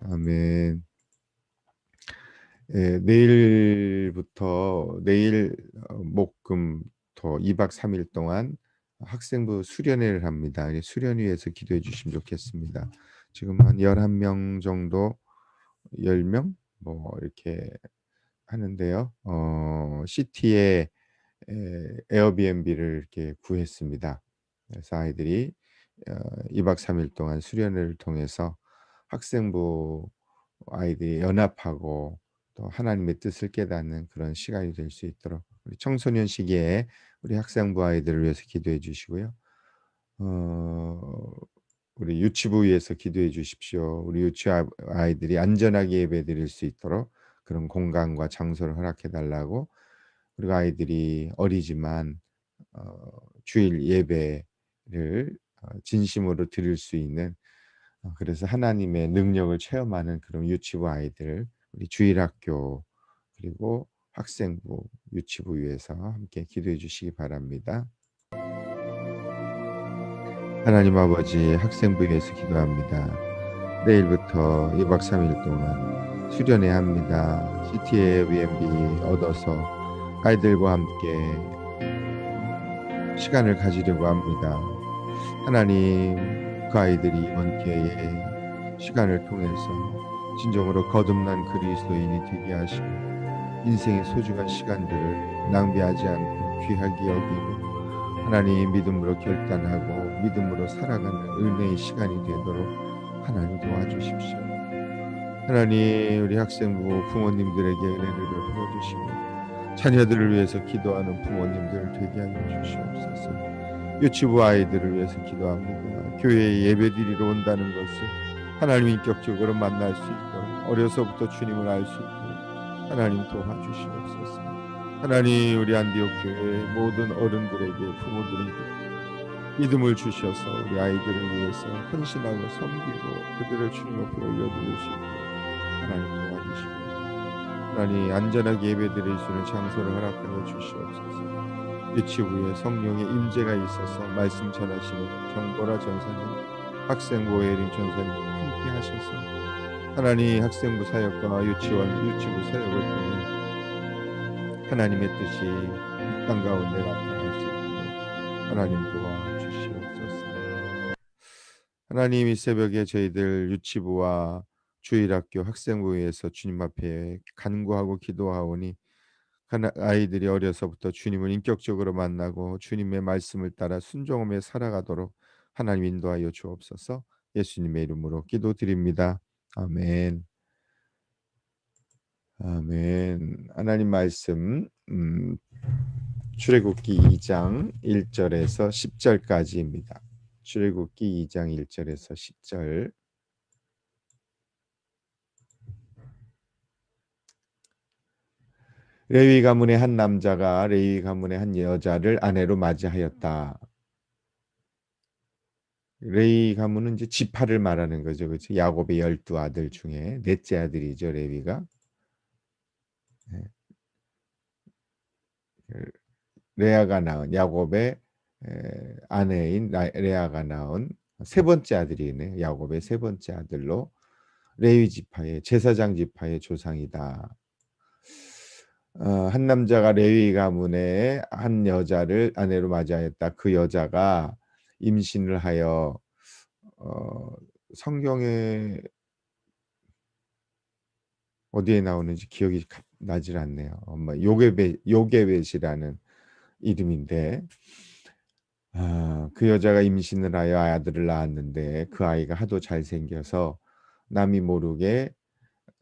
아멘. 예, 내일부터 내일 목금토 2박 3일 동안 학생부 수련회를 합니다. 이 수련회에서 기도해 주시면 좋겠습니다. 지금 한 11명 정도 10명 뭐 이렇게 하는데요. 시티에 에어비앤비를 이렇게 구했습니다. 그래서 아이들이 2박 3일 동안 수련회를 통해서 학생부 아이들이 연합하고 또 하나님의 뜻을 깨닫는 그런 시간이 될 수 있도록 우리 청소년 시기에 우리 학생부 아이들을 위해서 기도해 주시고요. 어 우리 유치부 위해서 기도해 주십시오. 우리 아이들이 안전하게 예배드릴 수 있도록 그런 공간과 장소를 허락해 달라고, 그리고 아이들이 어리지만 주일 예배를 진심으로 드릴 수 있는, 그래서 하나님의 능력을 체험하는 그런 유치부 아이들, 우리 주일학교 그리고 학생부, 유치부 위해서 함께 기도해 주시기 바랍니다. 하나님 아버지, 학생부 위해서 기도합니다. 내일부터 2박 3일 동안 수련회 합니다. CTA Airbnb 얻어서 아이들과 함께 시간을 가지려고 합니다. 하나님, 그 아이들이 이번 기회에 시간을 통해서 진정으로 거듭난 그리스도인이 되게 하시고 인생의 소중한 시간들을 낭비하지 않고 귀하게 여기고 하나님 믿음으로 결단하고 믿음으로 살아가는 은혜의 시간이 되도록 하나님 도와주십시오. 하나님, 우리 학생부 부모님들에게 은혜를 베풀어 주시고 자녀들을 위해서 기도하는 부모님들을 되게 하여 주시옵소서. 유치부 아이들을 위해서 기도합니다. 교회에 예배드리러 온다는 것을 하나님 인격적으로 만날 수 있도록, 어려서부터 주님을 알 수 있도록 하나님 도와주시옵소서. 하나님, 우리 안디옥 교회 모든 어른들에게, 부모들에게 믿음을 주셔서 우리 아이들을 위해서 헌신하고 섬기고 그들을 주님 앞에 올려드릴 수 있도록 하나님 도와주시옵소서. 하나님, 안전하게 예배드릴 수 있는 장소를 허락하여 주시옵소서. 유치부에 성령의 임재가 있어서 말씀 전하시는 정보라 전사님, 학생부 예림 전사님 함께 하셔서 하나님 학생부 사역과 유치부 사역을 통해 하나님의 뜻이 이 땅 가운데 나타날 수 있도록 하나님 도와주시옵소서. 하나님, 이 새벽에 저희들 유치부와 주일학교 학생부에서 주님 앞에 간구하고 기도하오니 아이들이 어려서부터 주님을 인격적으로 만나고 주님의 말씀을 따라 순종하며 살아가도록 하나님 인도하여 주옵소서. 예수님의 이름으로 기도드립니다. 아멘. 아멘. 하나님 말씀 출애굽기 2장 1절에서 10절까지입니다. 출애굽기 2장 1절에서 10절. 레위 가문의 한 남자가 레위 가문의 한 여자를 아내로 맞이하였다. 레위 가문은 이제 지파를 말하는 거죠. 그렇죠? 야곱의 12아들 중에 넷째 아들이죠, 레위가. 네. 레아가 낳은 야곱의 아내인 레아가 낳은 세 번째 아들이네. 야곱의 세 번째 아들로 레위 지파의 제사장 지파의 조상이다. 한 남자가 레위 가문의 한 여자를 아내로 맞이하였다. 그 여자가 임신을 하여 성경에 어디에 나오는지 기억이 나질 않네요. 요게벳이라는 이름인데, 그 여자가 임신을 하여 아들을 낳았는데 그 아이가 하도 잘생겨서 남이 모르게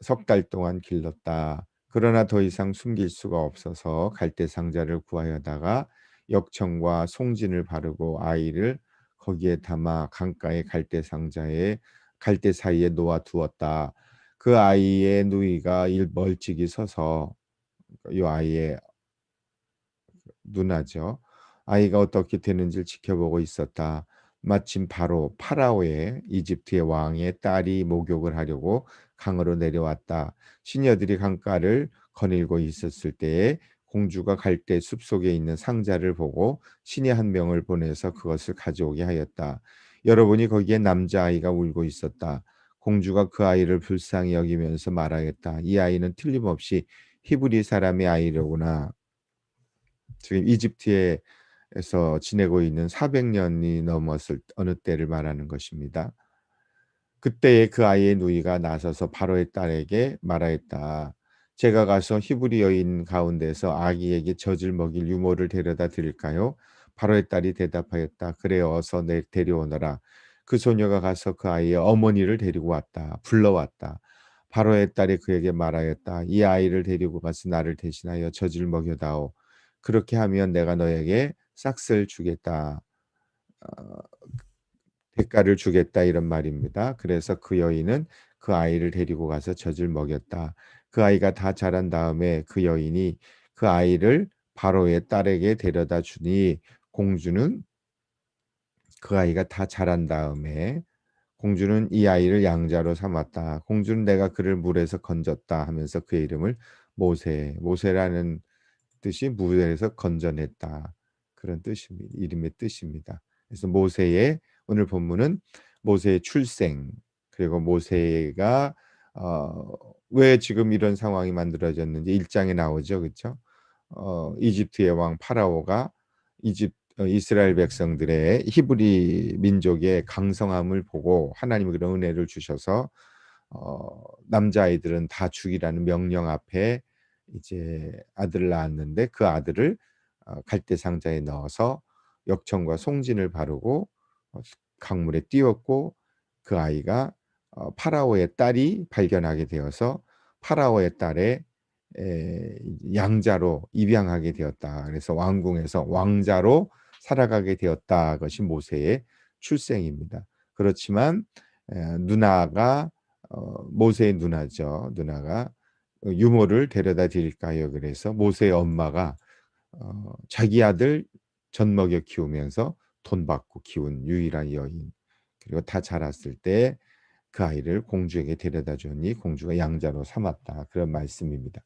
석 달 동안 길렀다. 그러나 더 이상 숨길 수가 없어서 갈대 상자를 구하여다가 역청과 송진을 바르고 아이를 거기에 담아 강가의 갈대 상자에 갈대 사이에 놓아 두었다. 그 아이의 누이가 멀찍이 서서, 이 아이의 누나죠. 아이가 어떻게 되는지를 지켜보고 있었다. 마침 바로 파라오의 이집트의 왕의 딸이 목욕을 하려고 강으로 내려왔다. 시녀들이 강가를 거닐고 있었을 때에 공주가 갈대 숲속에 있는 상자를 보고 신의 한 명을 보내서 그것을 가져오게 하였다. 열어보니 거기에 남자아이가 울고 있었다. 공주가 그 아이를 불쌍히 여기면서 말하였다. 이 아이는 틀림없이 히브리 사람의 아이로구나. 지금 이집트에서 지내고 있는 400년이 넘었을 어느 때를 말하는 것입니다. 그때에 그 아이의 누이가 나서서 바로의 딸에게 말하였다. 제가 가서 히브리 여인 가운데서 아기에게 젖을 먹일 유모를 데려다 드릴까요? 바로의 딸이 대답하였다. 그래 어서 데려오너라. 그 소녀가 가서 그 아이의 어머니를 데리고 왔다. 불러왔다. 바로의 딸이 그에게 말하였다. 이 아이를 데리고 가서 나를 대신하여 젖을 먹여다오. 그렇게 하면 내가 너에게 싹스를 주겠다. 어, 대가를 주겠다 이런 말입니다. 그래서 그 여인은 그 아이를 데리고 가서 젖을 먹였다. 그 아이가 다 자란 다음에 그 여인이 그 아이를 바로의 딸에게 데려다 주니 공주는 그 아이가 다 자란 다음에 공주는 이 아이를 양자로 삼았다. 공주는 내가 그를 물에서 건졌다 하면서 그의 이름을 모세라는 뜻이 물에서 건져냈다. 그런 뜻입니다. 이름의 뜻입니다. 그래서 모세의 오늘 본문은 모세의 출생 그리고 모세가 왜 지금 이런 상황이 만들어졌는지 1장에 나오죠. 그렇죠? 이집트의 왕 파라오가 이스라엘 백성들의 히브리 민족의 강성함을 보고 하나님이 그런 은혜를 주셔서 남자아이들은 다 죽이라는 명령 앞에 이제 아들을 낳았는데 그 아들을 갈대 상자에 넣어서 역청과 송진을 바르고 강물에 띄웠고 그 아이가 파라오의 딸이 발견하게 되어서 파라오의 딸의 양자로 입양하게 되었다. 그래서 왕궁에서 왕자로 살아가게 되었다. 것이 모세의 출생입니다. 그렇지만 누나가 모세의 누나죠. 누나가 유모를 데려다 드릴까요? 그래서 모세의 엄마가 자기 아들 젖 먹여 키우면서 돈 받고 키운 유일한 여인. 그리고 다 자랐을 때 그 아이를 공주에게 데려다 주니 공주가 양자로 삼았다. 그런 말씀입니다.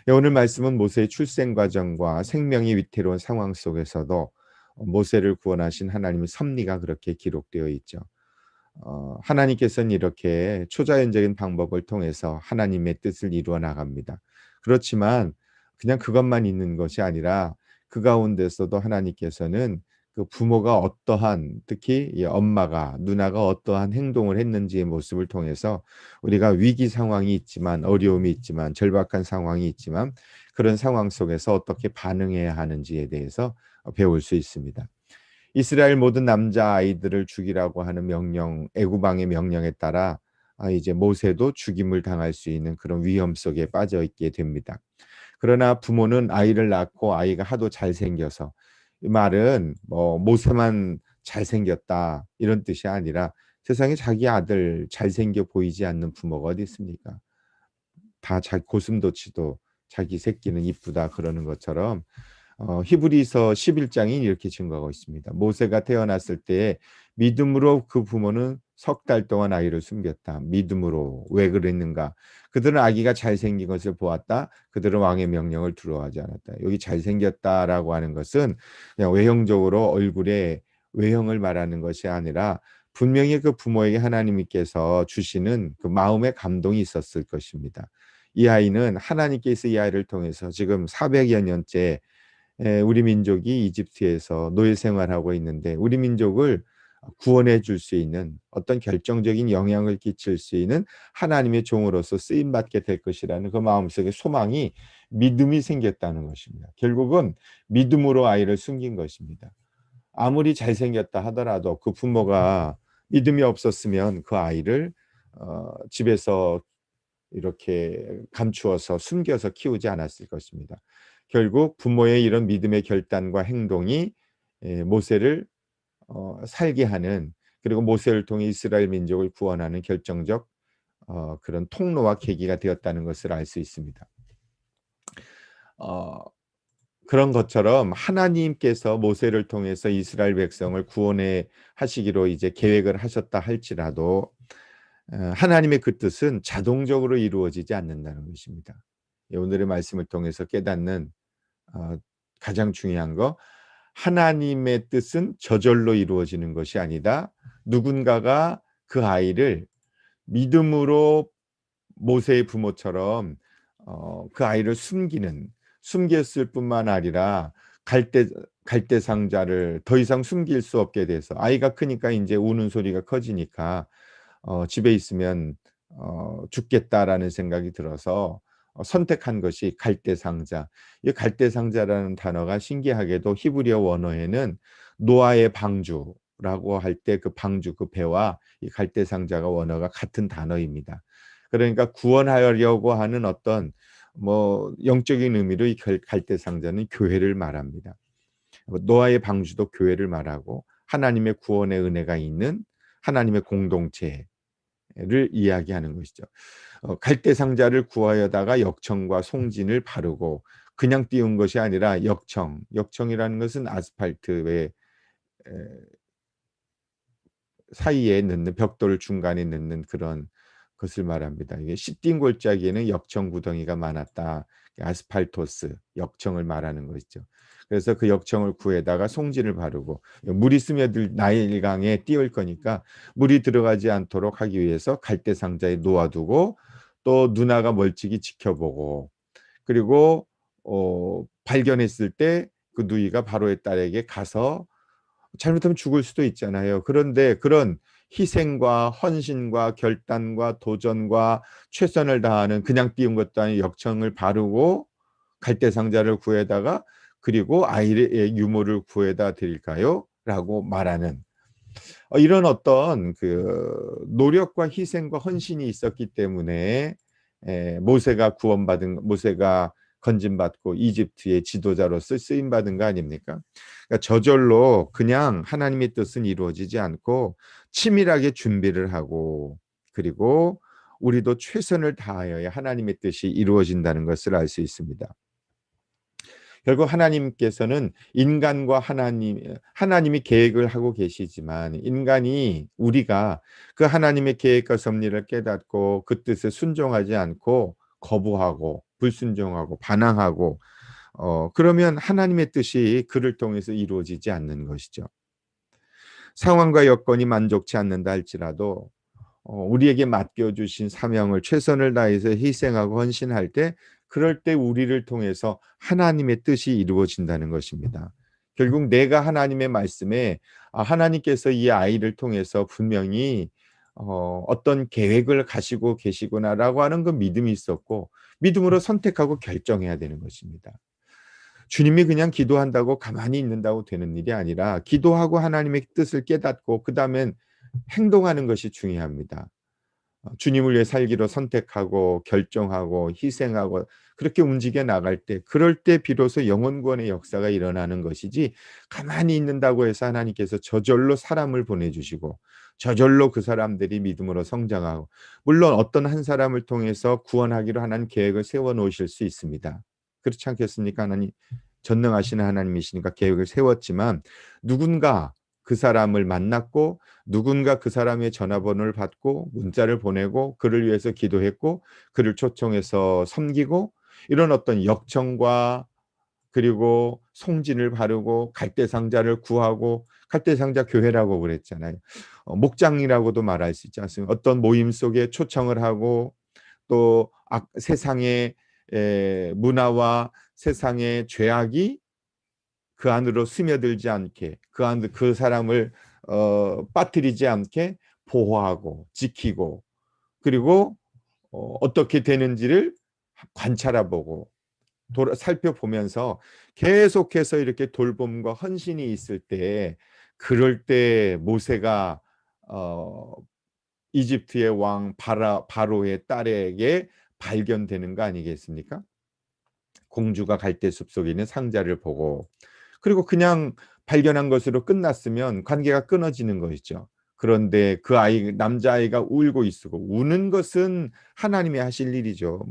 오늘 말씀은 모세의 출생 과정과 생명이 위태로운 상황 속에서도 모세를 구원하신 하나님의 섭리가 그렇게 기록되어 있죠. 하나님께서는 이렇게 초자연적인 방법을 통해서 하나님의 뜻을 이루어 나갑니다. 그렇지만 그냥 그것만 있는 것이 아니라 그 가운데서도 하나님께서는 그 부모가 어떠한 특히 이 엄마가 누나가 어떠한 행동을 했는지의 모습을 통해서 우리가 위기 상황이 있지만 어려움이 있지만 절박한 상황이 있지만 그런 상황 속에서 어떻게 반응해야 하는지에 대해서 배울 수 있습니다. 이스라엘 모든 남자 아이들을 죽이라고 하는 명령, 애굽 왕의 명령에 따라 이제 모세도 죽임을 당할 수 있는 그런 위험 속에 빠져 있게 됩니다. 그러나 부모는 아이를 낳고 아이가 하도 잘생겨서 이 말은 뭐 모세만 잘생겼다 이런 뜻이 아니라 세상에 자기 아들 잘생겨 보이지 않는 부모가 어디 있습니까? 다 고슴도치도 자기 새끼는 이쁘다 그러는 것처럼 히브리서 11장이 이렇게 증거하고 있습니다. 모세가 태어났을 때 믿음으로 그 부모는 석 달 동안 아이를 숨겼다. 믿음으로. 왜 그랬는가? 그들은 아기가 잘생긴 것을 보았다. 그들은 왕의 명령을 두려워하지 않았다. 여기 잘생겼다라고 하는 것은 그냥 외형적으로 얼굴의 외형을 말하는 것이 아니라 분명히 그 부모에게 하나님께서 주시는 그 마음의 감동이 있었을 것입니다. 이 아이는 하나님께서 이 아이를 통해서 지금 400여 년째 우리 민족이 이집트에서 노예 생활하고 있는데 우리 민족을 구원해 줄 수 있는 어떤 결정적인 영향을 끼칠 수 있는 하나님의 종으로서 쓰임 받게 될 것이라는 그 마음속에 소망이 믿음이 생겼다는 것입니다. 결국은 믿음으로 아이를 숨긴 것입니다. 아무리 잘생겼다 하더라도 그 부모가 믿음이 없었으면 그 아이를 집에서 이렇게 감추어서 숨겨서 키우지 않았을 것입니다. 결국 부모의 이런 믿음의 결단과 행동이 모세를 살게 하는 그리고 모세를 통해 이스라엘 민족을 구원하는 결정적 그런 통로와 계기가 되었다는 것을 알 수 있습니다. 그런 것처럼 하나님께서 모세를 통해서 이스라엘 백성을 구원해 하시기로 이제 계획을 하셨다 할지라도 하나님의 그 뜻은 자동적으로 이루어지지 않는다는 것입니다. 오늘의 말씀을 통해서 깨닫는 가장 중요한 거 하나님의 뜻은 저절로 이루어지는 것이 아니다. 누군가가 그 아이를 믿음으로 모세의 부모처럼 그 아이를 숨겼을 뿐만 아니라 갈대 상자를 더 이상 숨길 수 없게 돼서 아이가 크니까 이제 우는 소리가 커지니까 집에 있으면 죽겠다라는 생각이 들어서 선택한 것이 갈대 상자. 이 갈대 상자라는 단어가 신기하게도 히브리어 원어에는 노아의 방주라고 할 때 그 방주, 그 배와 이 갈대 상자가 원어가 같은 단어입니다. 그러니까 구원하려고 하는 어떤 뭐 영적인 의미로 이 갈대 상자는 교회를 말합니다. 노아의 방주도 교회를 말하고 하나님의 구원의 은혜가 있는 하나님의 공동체를 이야기하는 것이죠. 갈대 상자를 구하여다가 역청과 송진을 바르고 그냥 띄운 것이 아니라 역청이라는 것은 아스팔트의 사이에 넣는 벽돌 중간에 넣는 그런 것을 말합니다. 이게 시딘 골짜기에는 역청 구덩이가 많았다. 아스팔토스, 역청을 말하는 것이죠. 그래서 그 역청을 구해다가 송진을 바르고 물이 스며들 나일강에 띄울 거니까 물이 들어가지 않도록 하기 위해서 갈대 상자에 놓아두고 또 누나가 멀찍이 지켜보고 그리고 발견했을 때 그 누이가 바로의 딸에게 가서 잘못하면 죽을 수도 있잖아요. 그런데 그런 희생과 헌신과 결단과 도전과 최선을 다하는 그냥 띄운 것도 아닌 역청을 바르고 갈대 상자를 구해다가 그리고 아이의 유모를 구해다 드릴까요? 라고 말하는 이런 어떤 그 노력과 희생과 헌신이 있었기 때문에 모세가 건진받고 이집트의 지도자로서 쓰임받은 거 아닙니까? 그러니까 저절로 그냥 하나님의 뜻은 이루어지지 않고 치밀하게 준비를 하고 그리고 우리도 최선을 다하여야 하나님의 뜻이 이루어진다는 것을 알 수 있습니다. 결국 하나님께서는 인간과 하나님이 계획을 하고 계시지만 우리가 그 하나님의 계획과 섭리를 깨닫고 그 뜻에 순종하지 않고 거부하고 불순종하고 반항하고 그러면 하나님의 뜻이 그를 통해서 이루어지지 않는 것이죠. 상황과 여건이 만족치 않는다 할지라도 우리에게 맡겨주신 사명을 최선을 다해서 희생하고 헌신할 때 그럴 때 우리를 통해서 하나님의 뜻이 이루어진다는 것입니다. 결국 내가 하나님의 말씀에 하나님께서 이 아이를 통해서 분명히 어떤 계획을 가시고 계시구나라고 하는 그 믿음이 있었고 믿음으로 선택하고 결정해야 되는 것입니다. 주님이 그냥 기도한다고 가만히 있는다고 되는 일이 아니라 기도하고 하나님의 뜻을 깨닫고 그 다음엔 행동하는 것이 중요합니다. 주님을 위해 살기로 선택하고 결정하고 희생하고 그렇게 움직여 나갈 때 그럴 때 비로소 영혼 구원의 역사가 일어나는 것이지 가만히 있는다고 해서 하나님께서 저절로 사람을 보내주시고 저절로 그 사람들이 믿음으로 성장하고 물론 어떤 한 사람을 통해서 구원하기로 하나님 계획을 세워놓으실 수 있습니다. 그렇지 않겠습니까? 하나님 전능하시는 하나님이시니까 계획을 세웠지만 누군가 그 사람을 만났고 누군가 그 사람의 전화번호를 받고 문자를 보내고 그를 위해서 기도했고 그를 초청해서 섬기고 이런 어떤 역청과 그리고 송진을 바르고 갈대상자를 구하고 갈대상자 교회라고 그랬잖아요. 목장이라고도 말할 수 있지 않습니까? 어떤 모임 속에 초청을 하고 또 세상의 문화와 세상의 죄악이 그 안으로 스며들지 않게 그 사람을 빠뜨리지 않게 보호하고 지키고 그리고 어떻게 되는지를 관찰해보고 살펴보면서 계속해서 이렇게 돌봄과 헌신이 있을 때 그럴 때 모세가 이집트의 왕 바로의 딸에게 발견되는 거 아니겠습니까? 공주가 갈대 숲속에 있는 상자를 보고 그리고 그냥 발견한 것으로 끝났으면 관계가 끊어지는 것이죠. 그런데 그 남자아이가 울고 있고 우는 것은 하나님이 하실 일이죠.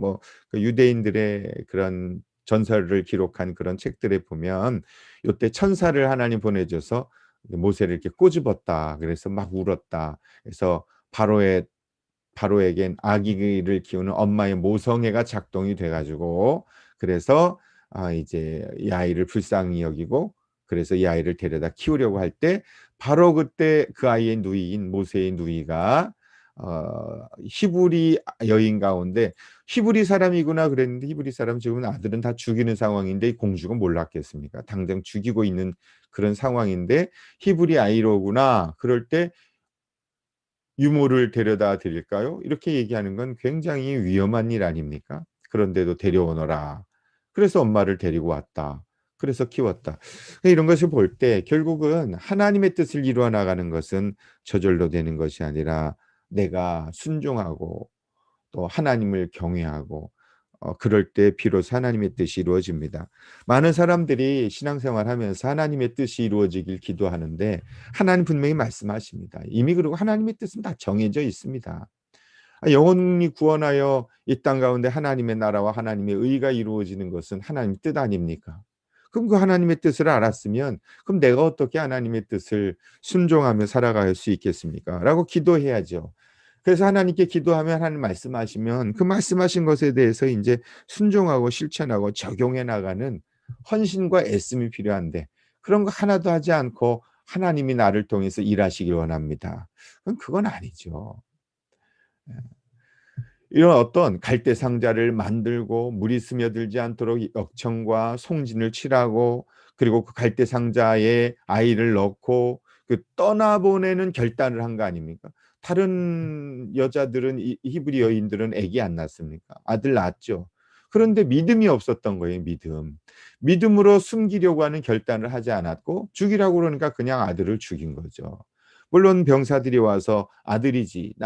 그 유대인들의 그런 전설을 기록한 그런 책들에 보면 이때 천사를 하나님 보내줘서 모세를 이렇게 꼬집었다. 그래서 막 울었다. 그래서 바로에겐 아기를 키우는 엄마의 모성애가 작동이 돼가지고 그래서 이제 이 아이를 불쌍히 여기고 그래서 이 아이를 데려다 키우려고 할 때 바로 그때 그 아이의 누이인 모세의 누이가 히브리 여인 가운데 히브리 사람이구나 그랬는데, 히브리 사람 지금 아들은 다 죽이는 상황인데 공주가 몰랐겠습니까? 당장 죽이고 있는 그런 상황인데 히브리 아이로구나. 그럴 때 유모를 데려다 드릴까요? 이렇게 얘기하는 건 굉장히 위험한 일 아닙니까? 그런데도 데려오너라. 그래서 엄마를 데리고 왔다. 그래서 키웠다. 이런 것을 볼 때 결국은 하나님의 뜻을 이루어 나가는 것은 저절로 되는 것이 아니라 내가 순종하고 또 하나님을 경외하고 그럴 때 비로소 하나님의 뜻이 이루어집니다. 많은 사람들이 신앙생활하면서 하나님의 뜻이 이루어지길 기도하는데 하나님 분명히 말씀하십니다. 이미 그리고 하나님의 뜻은 다 정해져 있습니다. 영혼이 구원하여 이 땅 가운데 하나님의 나라와 하나님의 의가 이루어지는 것은 하나님의 뜻 아닙니까? 그럼 그 하나님의 뜻을 알았으면 그럼 내가 어떻게 하나님의 뜻을 순종하며 살아갈 수 있겠습니까? 라고 기도해야죠. 그래서 하나님께 기도하면 하나님 말씀하시면 그 말씀하신 것에 대해서 이제 순종하고 실천하고 적용해 나가는 헌신과 애씀이 필요한데 그런 거 하나도 하지 않고 하나님이 나를 통해서 일하시길 원합니다. 그건 아니죠. 이런 어떤 갈대 상자를 만들고 물이 스며들지 않도록 역청과 송진을 칠하고 그리고 그 갈대 상자에 아이를 넣고 그 떠나보내는 결단을 한 거 아닙니까? 다른 여자들은 히브리 여인들은 아기 안 낳습니까? 아들 낳았죠. 그런데 믿음이 없었던 거예요. 믿음으로 숨기려고 하는 결단을 하지 않았고 죽이라고 그러니까 그냥 아들을 죽인 거죠. 물론 병사들이 와서 아들이지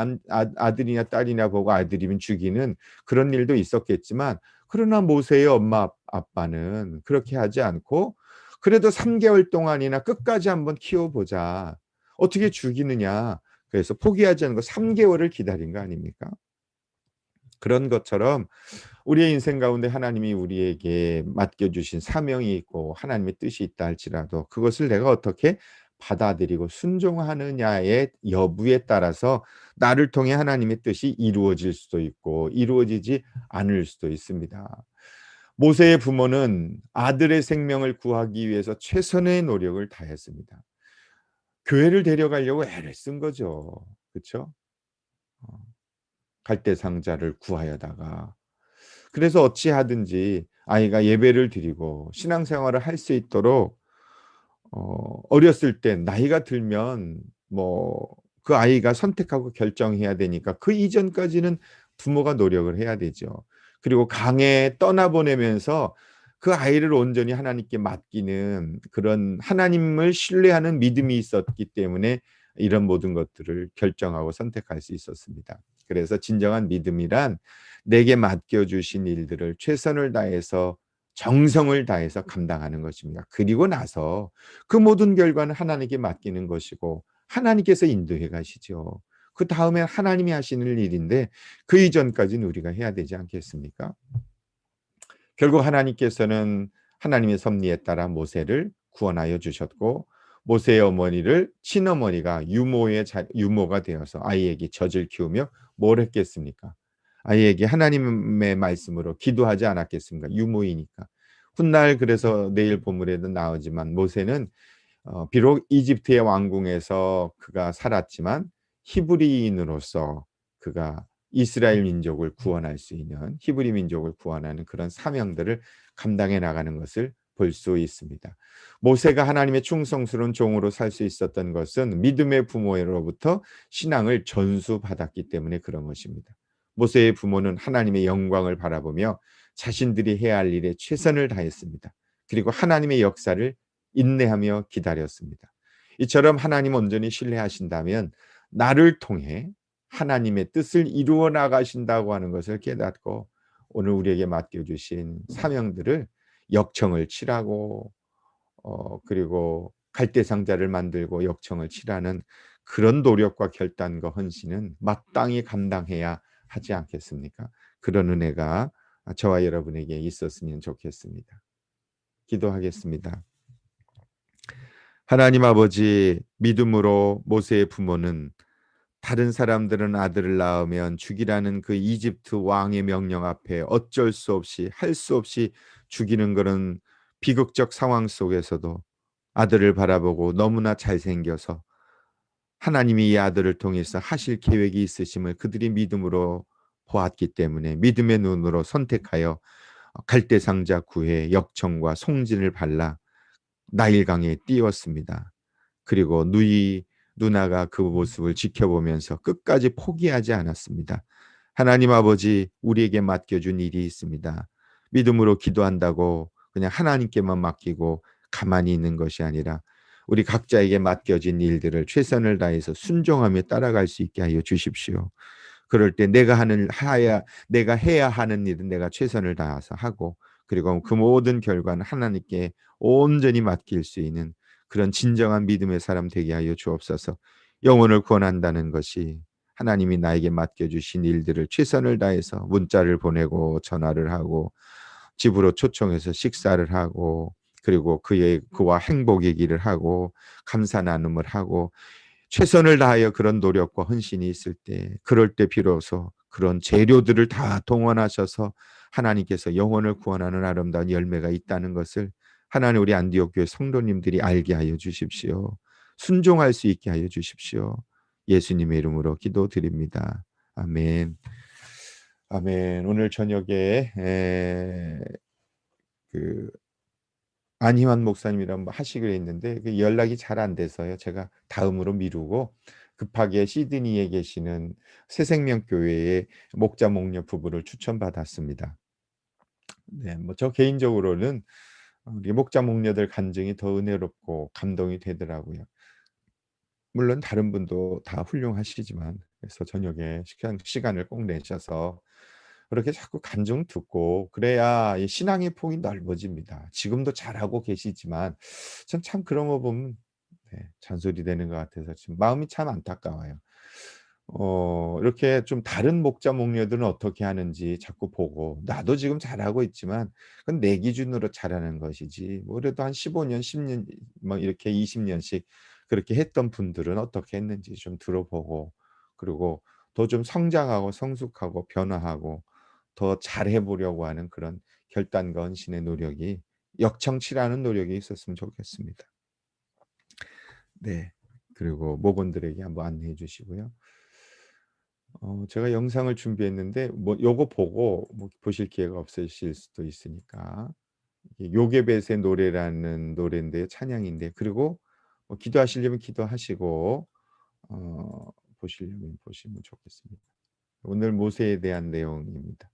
아들이냐 딸이냐 보고 아들이면 죽이는 그런 일도 있었겠지만 그러나 모세의 엄마 아빠는 그렇게 하지 않고 그래도 3개월 동안이나 끝까지 한번 키워보자. 어떻게 죽이느냐. 그래서 포기하지 않고 3개월을 기다린 거 아닙니까? 그런 것처럼 우리의 인생 가운데 하나님이 우리에게 맡겨주신 사명이 있고 하나님의 뜻이 있다 할지라도 그것을 내가 어떻게 받아들이고 순종하느냐의 여부에 따라서 나를 통해 하나님의 뜻이 이루어질 수도 있고 이루어지지 않을 수도 있습니다. 모세의 부모는 아들의 생명을 구하기 위해서 최선의 노력을 다했습니다. 교회를 데려가려고 애를 쓴 거죠. 그렇죠? 갈대 상자를 구하여다가 그래서 어찌하든지 아이가 예배를 드리고 신앙생활을 할 수 있도록 어렸을 때 나이가 들면 뭐 그 아이가 선택하고 결정해야 되니까 그 이전까지는 부모가 노력을 해야 되죠. 그리고 강에 떠나보내면서 그 아이를 온전히 하나님께 맡기는 그런 하나님을 신뢰하는 믿음이 있었기 때문에 이런 모든 것들을 결정하고 선택할 수 있었습니다. 그래서 진정한 믿음이란 내게 맡겨주신 일들을 최선을 다해서 정성을 다해서 감당하는 것입니다. 그리고 나서 그 모든 결과는 하나님께 맡기는 것이고 하나님께서 인도해 가시죠. 그 다음에 하나님이 하시는 일인데 그 이전까지는 우리가 해야 되지 않겠습니까? 결국 하나님께서는 하나님의 섭리에 따라 모세를 구원하여 주셨고 모세의 어머니를 친어머니가 유모가 되어서 아이에게 젖을 키우며 뭘 했겠습니까? 아이에게 하나님의 말씀으로 기도하지 않았겠습니까? 유모이니까. 훗날 그래서 내일 본문에도 나오지만 모세는 비록 이집트의 왕궁에서 그가 살았지만 히브리인으로서 그가 이스라엘 민족을 구원할 수 있는 히브리 민족을 구원하는 그런 사명들을 감당해 나가는 것을 볼 수 있습니다. 모세가 하나님의 충성스러운 종으로 살 수 있었던 것은 믿음의 부모로부터 신앙을 전수받았기 때문에 그런 것입니다. 모세의 부모는 하나님의 영광을 바라보며 자신들이 해야 할 일에 최선을 다했습니다. 그리고 하나님의 역사를 인내하며 기다렸습니다. 이처럼 하나님 온전히 신뢰하신다면 나를 통해 하나님의 뜻을 이루어 나가신다고 하는 것을 깨닫고 오늘 우리에게 맡겨주신 사명들을 역청을 칠하고 그리고 갈대 상자를 만들고 역청을 칠하는 그런 노력과 결단과 헌신은 마땅히 감당해야 하지 않겠습니까? 그런 은혜가 저와 여러분에게 있었으면 좋겠습니다. 기도하겠습니다. 하나님 아버지, 믿음으로 모세의 부모는 다른 사람들은 아들을 낳으면 죽이라는 그 이집트 왕의 명령 앞에 어쩔 수 없이 할 수 없이 죽이는 그런 비극적 상황 속에서도 아들을 바라보고 너무나 잘생겨서 하나님이 이 아들을 통해서 하실 계획이 있으심을 그들이 믿음으로 보았기 때문에 믿음의 눈으로 선택하여 갈대상자 구에 역청과 송진을 발라 나일강에 띄웠습니다. 그리고 누나가 그 모습을 지켜보면서 끝까지 포기하지 않았습니다. 하나님 아버지, 우리에게 맡겨준 일이 있습니다. 믿음으로 기도한다고 그냥 하나님께만 맡기고 가만히 있는 것이 아니라 우리 각자에게 맡겨진 일들을 최선을 다해서 순종하며 따라갈 수 있게 하여 주십시오. 그럴 때 내가 해야 하는 일은 내가 최선을 다해서 하고, 그리고 그 모든 결과는 하나님께 온전히 맡길 수 있는 그런 진정한 믿음의 사람 되게 하여 주옵소서. 영혼을 구원한다는 것이 하나님이 나에게 맡겨주신 일들을 최선을 다해서 문자를 보내고 전화를 하고 집으로 초청해서 식사를 하고, 그리고 그와 행복 얘기를 하고 감사 나눔을 하고 최선을 다하여 그런 노력과 헌신이 있을 때, 그럴 때 비로소 그런 재료들을 다 동원하셔서 하나님께서 영혼을 구원하는 아름다운 열매가 있다는 것을 하나님 우리 안디옥 교회 성도님들이 알게 하여 주십시오. 순종할 수 있게 하여 주십시오. 예수님의 이름으로 기도드립니다. 아멘. 아멘. 오늘 저녁에 안희환 목사님이랑 하시기로 했는데 연락이 잘 안 돼서요. 제가 다음으로 미루고 급하게 시드니에 계시는 새생명교회의 목자 목녀 부부를 추천받았습니다. 네, 저 개인적으로는 우리 목자 목녀들 간증이 더 은혜롭고 감동이 되더라고요. 물론 다른 분도 다 훌륭하시지만, 그래서 저녁에 시간을 꼭 내셔서 그렇게 자꾸 간증 듣고 그래야 이 신앙의 폭이 넓어집니다. 지금도 잘하고 계시지만 전 참 그런 거 보면 잔소리 되는 것 같아서 지금 마음이 참 안타까워요. 이렇게 좀 다른 목자 목녀들은 어떻게 하는지 자꾸 보고, 나도 지금 잘하고 있지만 그건 내 기준으로 잘하는 것이지, 그래도 한 15년 10년 이렇게 20년씩 그렇게 했던 분들은 어떻게 했는지 좀 들어보고, 그리고 더 좀 성장하고 성숙하고 변화하고 더 잘해보려고 하는 그런 결단과 헌신의 노력이, 역청치라는 노력이 있었으면 좋겠습니다. 네, 그리고 목원들에게 한번 안내해 주시고요. 제가 영상을 준비했는데 요거 보고 보실 기회가 없으실 수도 있으니까, 요게벳의 노래라는 노래인데 찬양인데, 그리고 기도하시려면 기도하시고 보시려면 보시면 좋겠습니다. 오늘 모세에 대한 내용입니다.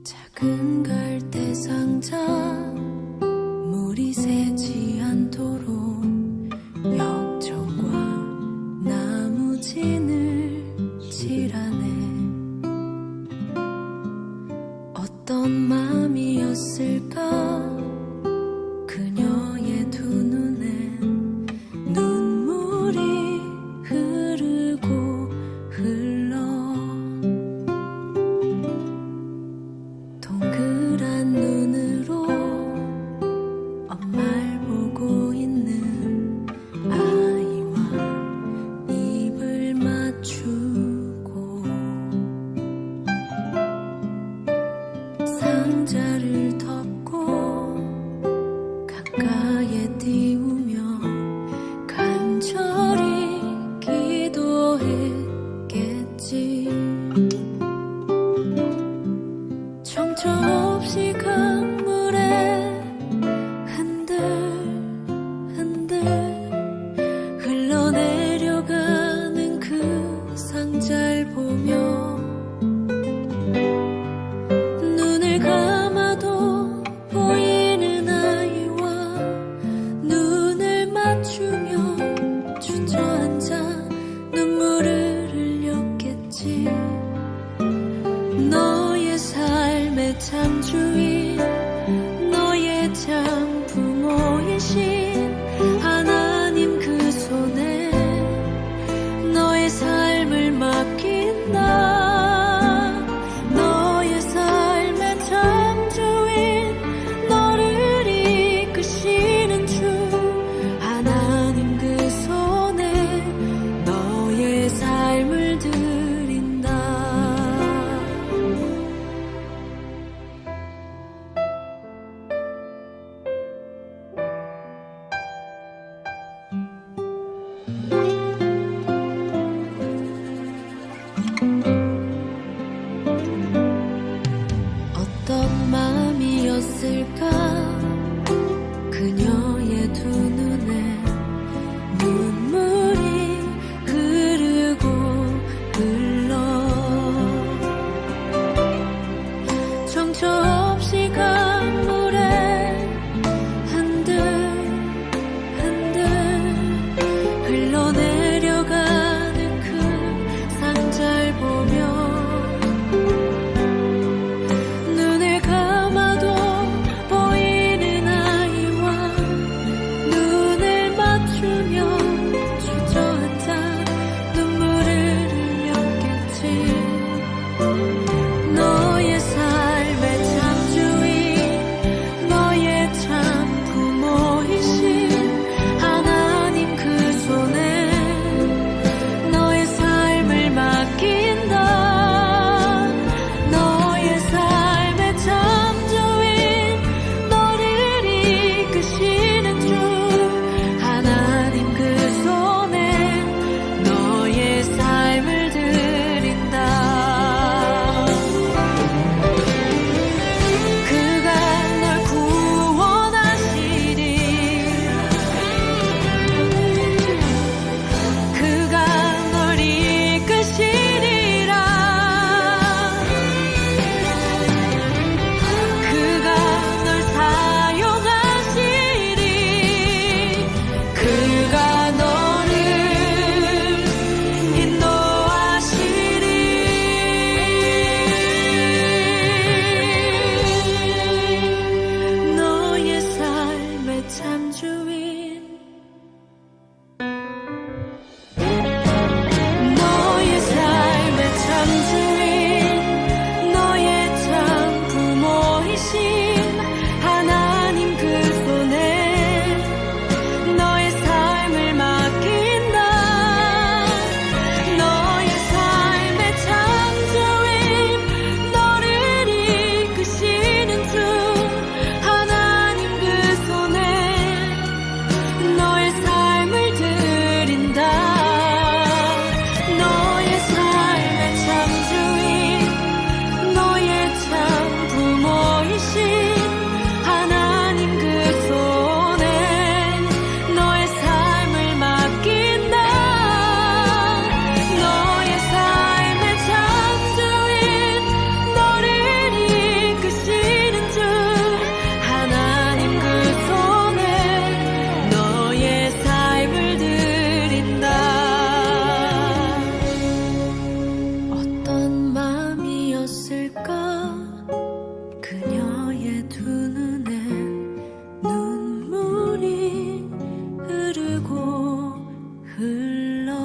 작은 갈대 상자 물이 새지 않도록 역청과 나무진을 칠하네. 어떤 마음이었을까 그녀의 두 눈엔 눈물이 흐르고 흘러. 동그란 눈으로 엄마를 보고 있는 아이와 입을 맞추고, 상자를 덮고 가까이에 띄우며 간절히 기도했겠지. 정처없이 강물에 흔들흔들 흘러내려가는 그 상자를 보며 눈을 감아도 보이는 아이와 눈 주인 너의 삶의 창조인 너의 참 부모이신 하나님 그 손에 너의 삶을 맡긴다 너의 삶의 창조인 너를 이끄시는 주 하나님 그 손에 너의 삶을 드린다 너의 삶의 창조인 너의 참 부모이신 하나님 그 손에 너의 삶을 맡긴다 너의 삶의 창조인 너를 이끄시는 주 하나님 그 손에 너의 삶을 드린다 어떤 마음이었을까 그녀의 두 눈엔 눈물이 흐르고 흘러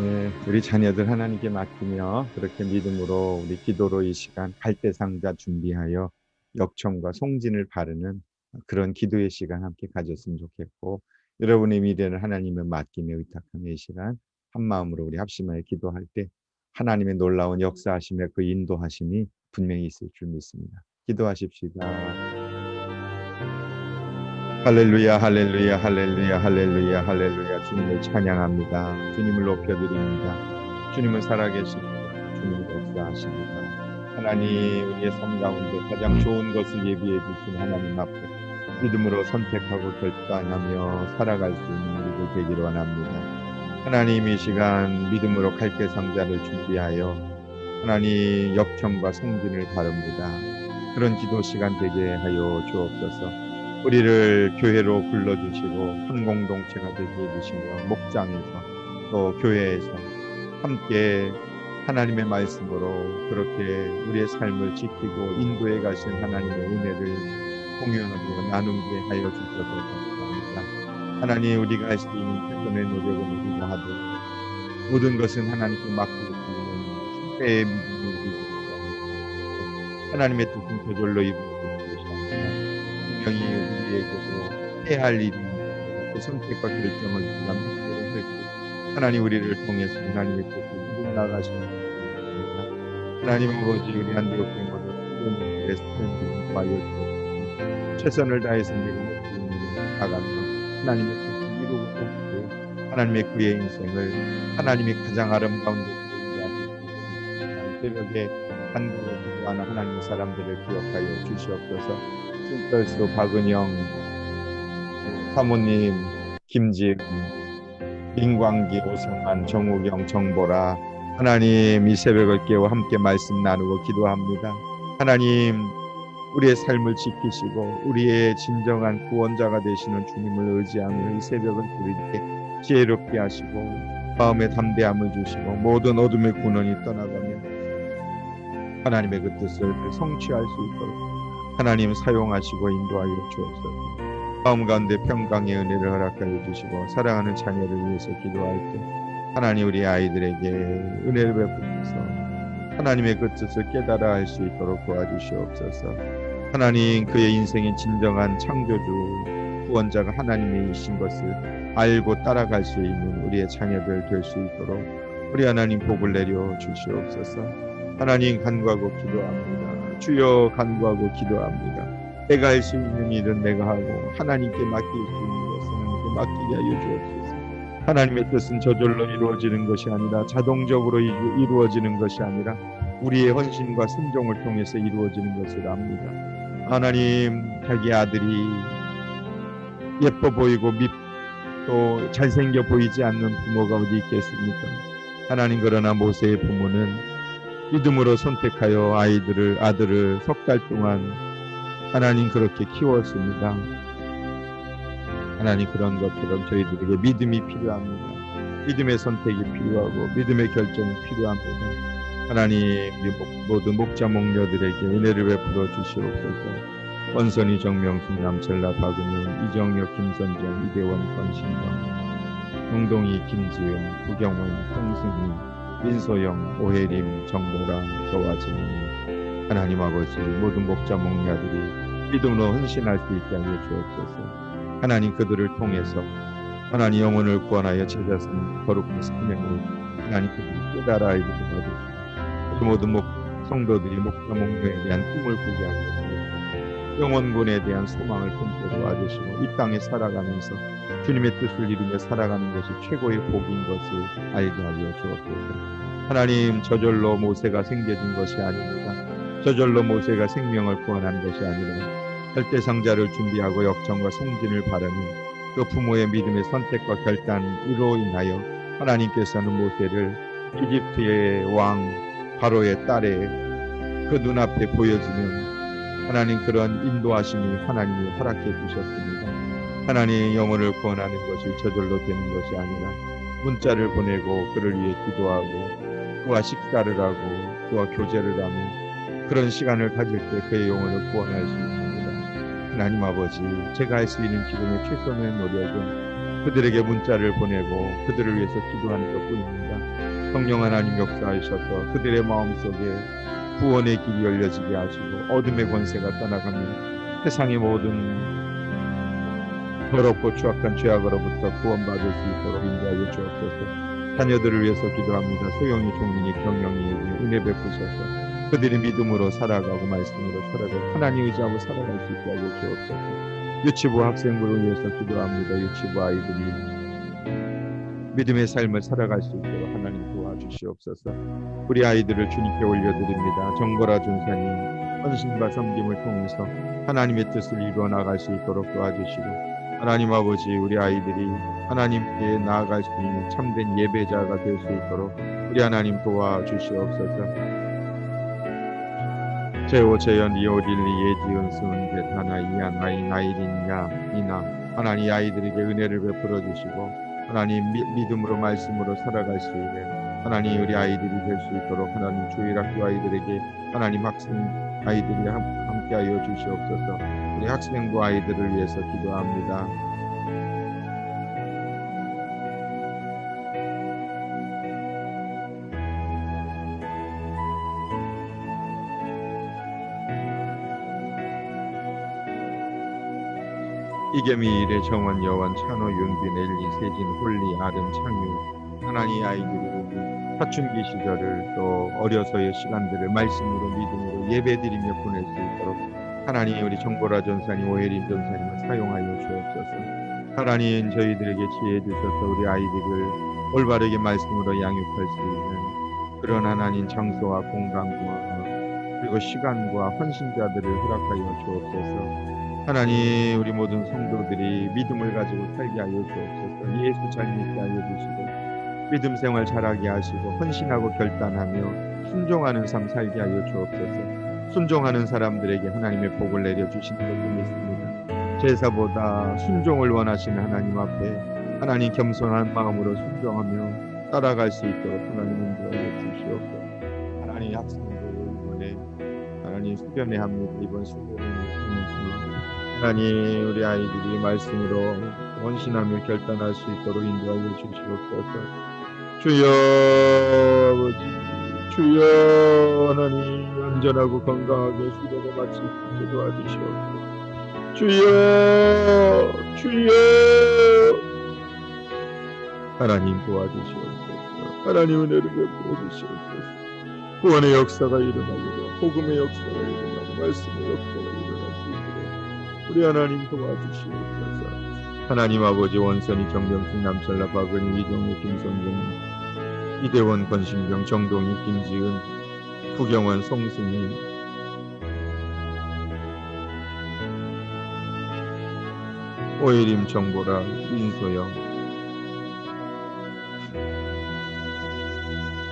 네, 우리 자녀들 하나님께 맡기며 그렇게 믿음으로 우리 기도로 이 시간 갈대상자 준비하여 역청과 송진을 바르는 그런 기도의 시간 함께 가졌으면 좋겠고 여러분의 미래를 하나님에 맡기며 의탁하며 이 시간 한 마음으로 우리 합심하여 기도할 때 하나님의 놀라운 역사하심의 그 인도하심이 분명히 있을 줄 믿습니다. 기도하십시다. 할렐루야 할렐루야 할렐루야 할렐루야 할렐루야 주님을 찬양합니다. 주님을 높여드립니다. 주님은 살아계십니다. 주님은 역사하십니다. 하나님 우리의 삶 가운데 가장 좋은 것을 예비해 주신 하나님 앞에 믿음으로 선택하고 결단하며 살아갈 수 있는 우리들 되기를 원합니다. 하나님 이 시간 믿음으로 갈대상자를 준비하여 하나님 역청과 성진을 바릅니다. 그런 기도 시간 되게 하여 주옵소서. 우리를 교회로 불러주시고 한 공동체가 되게 해주시며 목장에서 또 교회에서 함께 하나님의 말씀으로 그렇게 우리의 삶을 지키고 인도해 가신 하나님의 은혜를 공유하고 나누게 하여 주셔서 감사합니다. 하나님 우리가 할 수 있는 최선의 노력을 우리가 하도록 모든 것은 하나님께 맡기고 있는 신뢰의 믿음을 우리가 하나님의 뜻은 저절로 이루어지는 것이 아니라 분명히 우리에게도 해야 할 일이 그 선택과 결정을 우리가 믿도록 했고 하나님 우리를 통해서 하나님의 뜻을 이루어 나가시는 것입니다. 하나님 아버지 우리 한국교회 모두 하나님의 스탠딩 과여 주옵소서. 최선을 다해서 내가 나가며 하나님의 뜻을 이루고 있고 하나님의 그의 인생을 하나님이 가장 아름다운 곳으로 새벽에 한국에 기도하는 하나님의 사람들을 기억하여 주시옵소서. 쓸데없어 박은영 사모님, 김지은, 민광기, 오성환, 정우경, 정보라 하나님 이 새벽을 깨워 함께 말씀 나누고 기도합니다. 하나님 우리의 삶을 지키시고 우리의 진정한 구원자가 되시는 주님을 의지하며 이 새벽을 드릴 때 지혜롭게 하시고 마음의 담대함을 주시고 모든 어둠의 군원이 떠나가며 하나님의 그 뜻을 성취할 수 있도록 하나님 사용하시고 인도하여 주옵소서. 마음 가운데 평강의 은혜를 허락하여 주시고 사랑하는 자녀를 위해서 기도할 때 하나님 우리 아이들에게 은혜를 베푸셔서 하나님의 그 뜻을 깨달아 할 수 있도록 도와주시옵소서. 하나님 그의 인생의 진정한 창조주 구원자가 하나님이신 것을 알고 따라갈 수 있는 우리의 자녀들 될 수 있도록 우리 하나님 복을 내려 주시옵소서. 하나님 간구하고 기도합니다. 주여 간구하고 기도합니다. 내가 할 수 있는 일은 내가 하고 하나님께 맡길 수 있는 것은 하나님께 맡기게 하여 주옵소서. 하나님의 뜻은 저절로 이루어지는 것이 아니라 자동적으로 이루어지는 것이 아니라 우리의 헌신과 순종을 통해서 이루어지는 것을 압니다. 하나님 자기 아들이 예뻐 보이고 또 잘생겨 보이지 않는 부모가 어디 있겠습니까? 하나님 그러나 모세의 부모는 믿음으로 선택하여 아들을 석 달 동안 하나님 그렇게 키웠습니다. 하나님 그런 것처럼 저희들에게 믿음이 필요합니다. 믿음의 선택이 필요하고 믿음의 결정이 필요합니다. 하나님 우리 모든 목자 목녀들에게 은혜를 베풀어 주시옵소서. 원선이, 정명수, 남철라, 박은영, 이정혁, 김선정, 이대원, 권신영, 동동이, 김지은, 구경원, 송승희, 민소영, 오혜림, 정보라, 조화진. 하나님 아버지, 모든 목자 목녀들이 믿음으로 헌신할 수 있게 하여 주옵소서. 하나님, 그들을 통해서 하나님 영혼을 구원하여 찾아선 거룩한 사명을 하나님 그들이 깨달아 알게 도와주시고, 우리 모든 성도들이 목자 목녀에 대한 꿈을 꾸게 하여 주시고, 영혼군에 대한 소망을 품게 도와주시고, 이 땅에 살아가면서 주님의 뜻을 이루며 살아가는 것이 최고의 복인 것을 알게 하여 주옵소서. 하나님, 저절로 모세가 생겨진 것이 아닙니다. 저절로 모세가 생명을 구원한 것이 아니라 절대상자를 준비하고 역정과 성진을 바라는 그 부모의 믿음의 선택과 결단으로 인하여 하나님께서는 모세를 이집트의 왕 바로의 딸의 그 눈앞에 보여지는 하나님 그런 인도하심이 하나님이 허락해 주셨습니다. 하나님, 영혼을 구원하는 것이 저절로 되는 것이 아니라 문자를 보내고 그를 위해 기도하고 그와 식사를 하고 그와 교제를 하며 그런 시간을 가질 때 그의 영혼을 구원할 수 있습니다. 하나님 아버지, 제가 할 수 있는 지금의 최선의 노력은 그들에게 문자를 보내고 그들을 위해서 기도하는 것뿐입니다. 성령 하나님 역사하셔서 그들의 마음속에 구원의 길이 열려지게 하시고 어둠의 권세가 떠나가며 세상의 모든 더럽고 추악한 죄악으로부터 구원받을 수 있도록 인도하여 주옵소서. 자녀들을 위해서 기도합니다. 소영이, 종민이, 경영이 은혜 베푸셔서 그들이 믿음으로 살아가고 말씀으로 살아가고 하나님 의지하고 살아갈 수 있게 하여 주옵소서. 유치부 학생부를 위해서 기도합니다. 유치부 아이들이 믿음의 삶을 살아갈 수 있도록 하나님 도와주시옵소서. 우리 아이들을 주님께 올려드립니다. 정보라 준사님, 헌신과 섬김을 통해서 하나님의 뜻을 이루어 나갈 수 있도록 도와주시고, 하나님 아버지, 우리 아이들이 하나님께 나아갈 수 있는 참된 예배자가 될 수 있도록 우리 하나님 도와주시옵소서. 재호, 재현, 리오, 릴리, 예지은, 수은, 베타나, 이안, 아이, 나이린, 야, 이나. 하나님, 아이들에게 은혜를 베풀어 주시고 하나님 믿음으로 말씀으로 살아갈 수 있는 하나님 우리 아이들이 될 수 있도록 하나님 주일학교 아이들에게 하나님 학생 아이들이 함께하여 주시옵소서. 우리 학생부 아이들을 위해서 기도합니다. 이겸이, 이래, 정원, 여원, 찬호, 윤빈, 엘리, 세진, 홀리, 아름, 창유. 하나님 아이들이 사춘기 시절을 또 어려서의 시간들을 말씀으로 믿음으로 예배드리며 보낼 수 있도록 하나님 우리 정보라 전사님, 오혜림 전사님을 사용하여 주옵소서. 하나님, 저희들에게 지혜 주셔서 우리 아이들을 올바르게 말씀으로 양육할 수 있는 그런 하나님 장소와 공간과 그리고 시간과 헌신자들을 허락하여 주옵소서. 하나님, 우리 모든 성도들이 믿음을 가지고 살게 하여 주옵소서. 예수 잘 믿게 하여 주시고 믿음 생활 잘하게 하시고 헌신하고 결단하며 순종하는 삶 살게 하여 주옵소서. 순종하는 사람들에게 하나님의 복을 내려주시는 것을 믿습니다. 제사보다 순종을 원하시는 하나님 앞에 하나님 겸손한 마음으로 순종하며 따라갈 수 있도록 하나님 인도하여 주시옵소서. 하나님, 학생들 이번에 하나님 수련회 합니다. 이번 수련회 통해서 하나님 우리 아이들이 말씀으로 헌신하며 결단할 수 있도록 인도하여 주시옵소서. 주여 아버지, 주여 하나님 안전하고 건강하게 수련회 마칠 수 있게 도와주시옵소서. 주여 하나님 도와주시옵소서. 하나님 은혜를 베풀어 주시옵소서. 구원의 역사가 일어나고 복음의 역사가 일어나고 말씀의 역사가 일어날 수 있도록 우리 하나님 도와주시옵소서. 하나님 아버지, 원선이, 정명숙, 남철라, 박은희, 이동희, 김선정, 이대원, 권신경, 정동희, 김지은, 구경원, 송승희, 오혜림, 정보라, 민소영.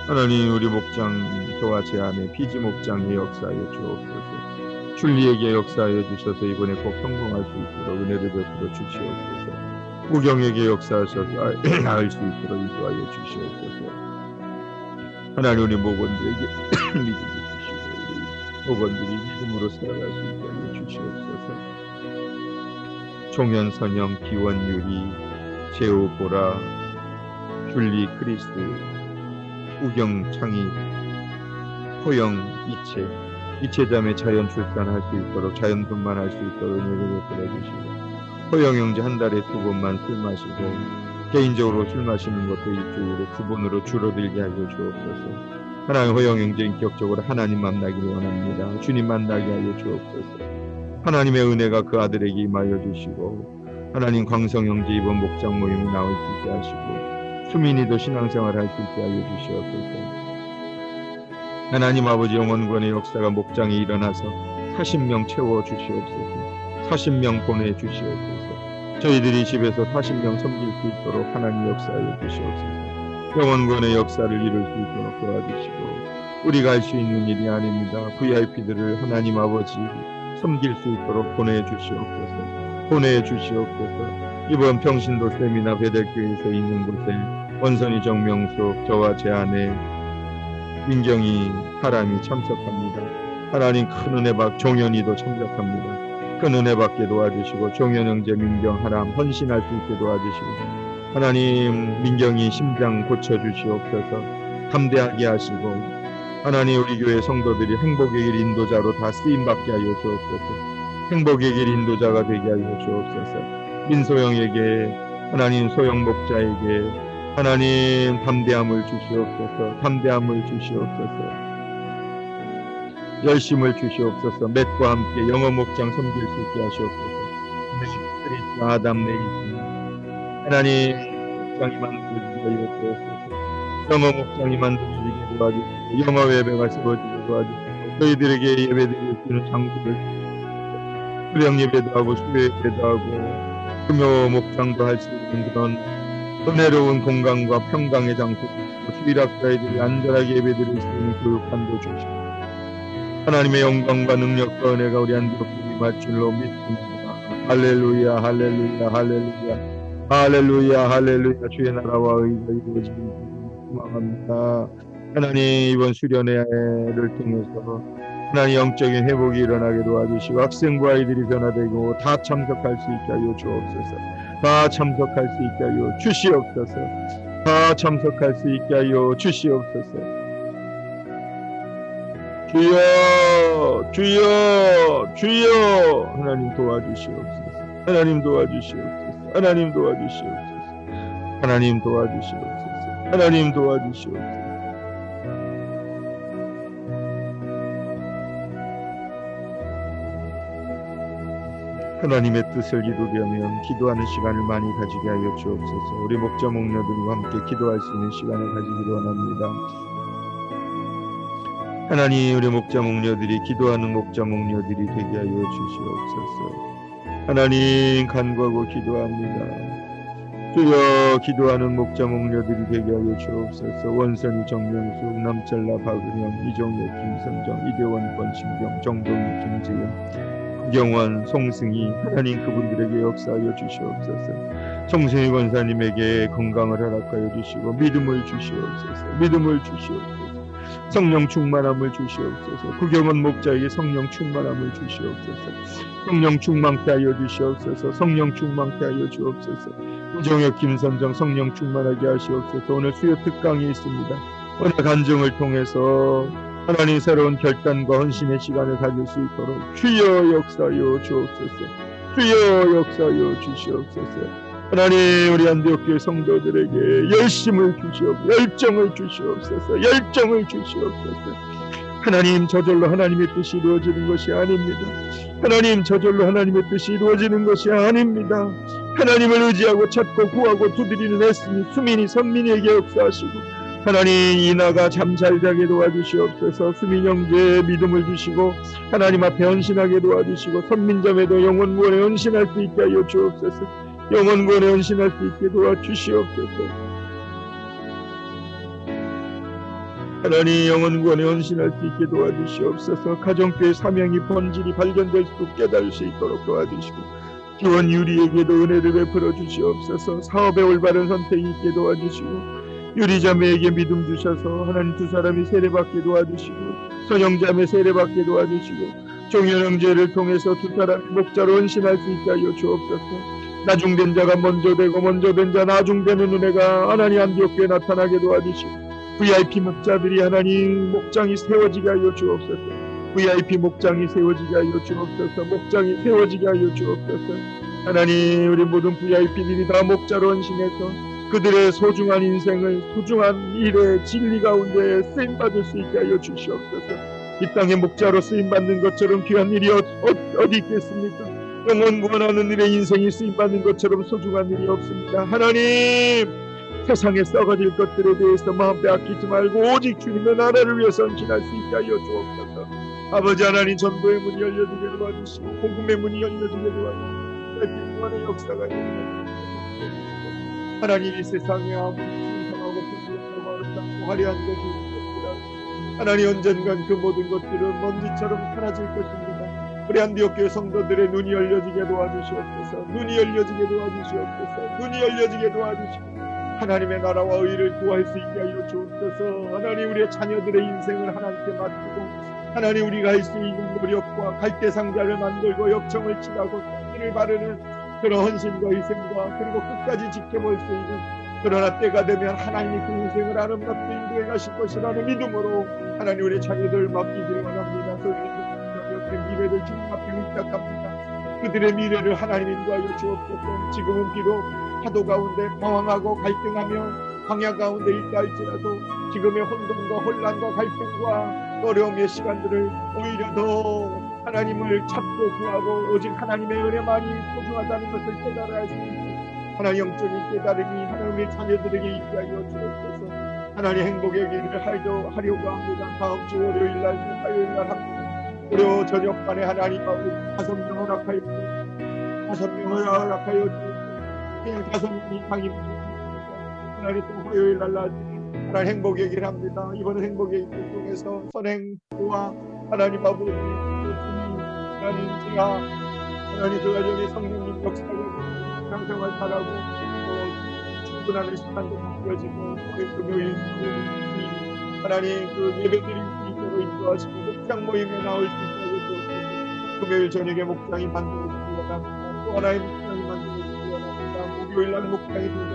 하나님, 우리 목장 도와 제안에 피지 목장의 역사하여 주옵소서. 줄리에게 역사하여 주셔서 이번에 꼭 성공할 수 있도록 은혜를 베풀어 주시옵소서. 우경에게 역사하셔서 알 수 있도록 인도하여 주시옵소서. 하나님, 우리 목원들에게 믿음을 주시고 우리 목원들이 믿음으로 살아갈 수 있게 하여 주시옵소서. 주시옵소서. 종현 선영 기원 유리 제오 보라 귤리 크리스 우경 창희 호영 이체자매 자연 출산할 수 있도록 자연 분만할 수 있도록 은혜를 베풀어 주시고 호영 형제 한 달에 2번만 술 마시고 개인적으로 술 마시는 것도 이쪽으로 9번으로 줄어들게 하여 주옵소서. 하나님 호영 형제 인격적으로 하나님 만나기를 원합니다. 주님 만나게 하여 주옵소서. 하나님의 은혜가 그 아들에게 임하여 주시고 하나님 광성 형제 이번 목장 모임에 나올 수 있게 하시고 수민이도 신앙생활 할 수 있게 하여 주시옵소서. 하나님 아버지 영원권의 역사가 목장에 일어나서 40명 채워 주시옵소서. 40명 보내 주시옵소서. 저희들이 집에서 40명 섬길 수 있도록 하나님 역사하여 주시옵소서. 영원권의 역사를 이룰 수 있도록 도와주시고 우리가 할 수 있는 일이 아닙니다. VIP들을 하나님 아버지 섬길 수 있도록 보내주시옵소서. 이번 평신도 세미나 베델교회에서 있는 곳에 원선이 정명숙 저와 제 아내 민경이 하람이 참석합니다. 하나님 큰 은혜 받 종현이도 참석합니다. 큰 은혜 받게 도와주시고 종현 형제 민경 하람 헌신할 수 있게 도와주시고 하나님 민경이 심장 고쳐주시옵소서. 담대하게 하시고 하나님 우리 교회 성도들이 행복의 길 인도자로 다 쓰임받게 하여 주옵소서. 행복의 길 인도자가 되게 하여 주옵소서. 민소영에게 하나님 소영 목자에게 하나님 담대함을 주시옵소서. 열심을 주시옵소서. 맷과 함께 영어 목장 섬길 수 있게 하시옵소서. 크리스 아담 네이스 하나님 목장이 만들어지게 하여 주옵소서. 영어 목장이 만들어지게 도와주시고 영어 예배가 세워지게 도와주시고 저희들에게 예배드릴 수 있는 장소를 수령 예배도 하고 수요 예배도 하고 금요 목장도 할 수 있는 그런 은혜로운 공간과 평강의 장소 주일학자애들이 안전하게 예배드릴 수 있는 교육관도 주시고 하나님의 영광과 능력과 은혜가 우리 안디옥교회 맞출로 믿습니다. 할렐루야 할렐루야 할렐루야 할렐루야 할렐루야. 주의 나라와 의가 이루어지길 소망합니다. 하나님 이번 수련회를 통해서 하나님 영적인 회복이 일어나게 도와주시고 학생부 아이들이 변화되고 다 참석할 수 있게 하여 주옵소서. 다 참석할 수 있게 하여 주시옵소서. 다 참석할 수 있게 하여 주시옵소서. 주여 주여 주여 하나님 도와주시옵소서. 하나님 도와주시옵소서. 하나님 도와주시옵소서. 하나님 도와주시옵소서. 하나님 도와주시옵소서. 하나님의 뜻을 이루려면 기도하는 시간을 많이 가지게 하여 주옵소서. 우리 목자 목녀들과 함께 기도할 수 있는 시간을 가지기를 원합니다. 하나님 우리 목자 목녀들이 기도하는 목자 목녀들이 되게 하여 주시옵소서. 하나님 간구하고 기도합니다. 주여 기도하는 목자 목녀들이 되게 하여 주옵소서. 원선이 정명숙 남철라 박은영 이종혁 김선정 이대원 권신경 정동희 김지은 구경원 송승희 하나님 그분들에게 역사하여 주시옵소서. 송승희 권사님에게 건강을 허락하여 주시고 믿음을 주시옵소서. 성령 충만함을 주시옵소서. 구경원 목자에게 성령 충만함을 주시옵소서. 성령 충만케 하여 주시옵소서. 성령 충만케 하여 주옵소서. 이종혁 김선정 성령 충만하게 하시옵소서. 오늘 수요 특강이 있습니다. 오늘 간증을 통해서 하나님 새로운 결단과 헌신의 시간을 가질 수 있도록 주여 역사하여 주옵소서. 주여 역사하여 주시옵소서. 하나님 우리 안디옥교회 성도들에게 열심을 주시옵소서. 열정을 주시옵소서. 열정을 주시옵소서. 하나님 저절로 하나님의 뜻이 이루어지는 것이 아닙니다. 하나님 저절로 하나님의 뜻이 이루어지는 것이 아닙니다. 하나님을 의지하고 찾고 구하고 두드리는 애씀이 수민이 선민이에게 역사하시고 하나님 이나가 잠 잘 자게 도와주시옵소서. 수민 형제의 믿음을 주시고 하나님 앞에 헌신하게 도와주시고 선민자매도 영원구원에 헌신할 수 있게 하여 주옵소서. 영원구원에 헌신할 수 있게 도와주시옵소서. 하나님 영원구원에 헌신할 수 있게 도와주시옵소서. 가정교회 사명이 번질이 발견될 수 깨달을 수 있도록 도와주시고 기원 유리에게도 은혜를 베풀어 주시옵소서. 사업의 올바른 선택이 있게 도와주시고 유리자매에게 믿음 주셔서 하나님 두 사람이 세례받게 도와주시고 선영자매 세례받게 도와주시고 종현 형제를 통해서 두 사람이 목자로 헌신할 수 있게 하여 주옵소서. 나중된 자가 먼저 되고 먼저 된 자 나중되는 은혜가 하나님 안디옥교에 나타나게 도와주시고 VIP 목자들이 하나님 목장이 세워지게 하여 주옵소서. VIP 목장이 세워지게 하여 주옵소서. 목장이 세워지게 하여 주옵소서. 하나님 우리 모든 VIP들이 다 목자로 헌신해서 그들의 소중한 인생을 소중한 일의 진리 가운데 쓰임받을 수 있게 하여 주시옵소서. 이 땅의 목자로 쓰임받는 것처럼 귀한 일이 어디 있겠습니까? 영원 구원하는 일의 인생이 쓰임받는 것처럼 소중한 일이 없습니다. 하나님 세상에 썩어질 것들에 대해서 마음 빼앗기지 말고 오직 주님의 나라를 위해서 헌신할 수 있게 하여 주옵소서. 아버지 하나님 전도의 문이 열려지게 도와주시고 복음의 문이 열려지게 도와주시고 구원의 역사가 일어나게 하나님 이 세상에 아무리 신성하고 풍부하고 아름답고 화려한 것이 있습니다. 하나님 언젠간 그 모든 것들은 먼지처럼 사라질 것입니다. 우리 안디옥교회 성도들의 눈이 열려지게 도와주시옵소서. 눈이 열려지게 도와주시옵소서. 눈이 열려지게 도와주시옵소서. 하나님의 나라와 의를 구할 수 있게 하여 주옵소서. 하나님 우리의 자녀들의 인생을 하나님께 맡기고 하나님 우리가 할 수 있는 노력과 갈대 상자를 만들고 역청을 칠하고 성의를 바르는 그런 헌신과 희생과 그리고 끝까지 지켜볼 수 있는 그러나 때가 되면 하나님이 그 인생을 아름답게 인도해 가실 것이라는 믿음으로 하나님 우리 자녀들 맡기기를 원합니다. 소리를 미래를 주님 앞에 의탁합니다. 그들의 미래를 하나님 인도하여 주옵소서. 지금은 비록 파도 가운데 방황하고 갈등하며 광야 가운데 있다 할지라도 지금의 혼돈과 혼란과 갈등과 어려움의 시간들을 오히려 더 하나님을 찾고 구하고 오직 하나님의 은혜만이 소중하다는 것을 깨달아야 할 수 있는 하나님 영적인 깨달음이 하나님의 자녀들에게 있게 하여 주옵소서. 하나님 행복의 길을 하려고 합니다. 다음 주 월요일날 화요일날 합니다. 무료 저녁반에 하나님 아버지 5명 허락하여 주옵소서. 5명 허락하여 주옵소서. 5명이 강입니다. 하나님 또 화요일날 하나님 행복의 길 합니다. 이번 행복의 길 통해서 선행과 하나님 아버지 하나님 제가 하나님 그 가정의 성령님 역사를 신앙생활 잘하고 충분한 시간도 바뀌어지고 금요일 하나님 그 예배드릴 수 있도록 인도하시고 목장 모임에 나올 수 있도록 금요일 저녁에 목장이 만들어지기 원합니다. 또 하나의 목장이 만들어지기 원합니다. 목요일날 목장이 된다.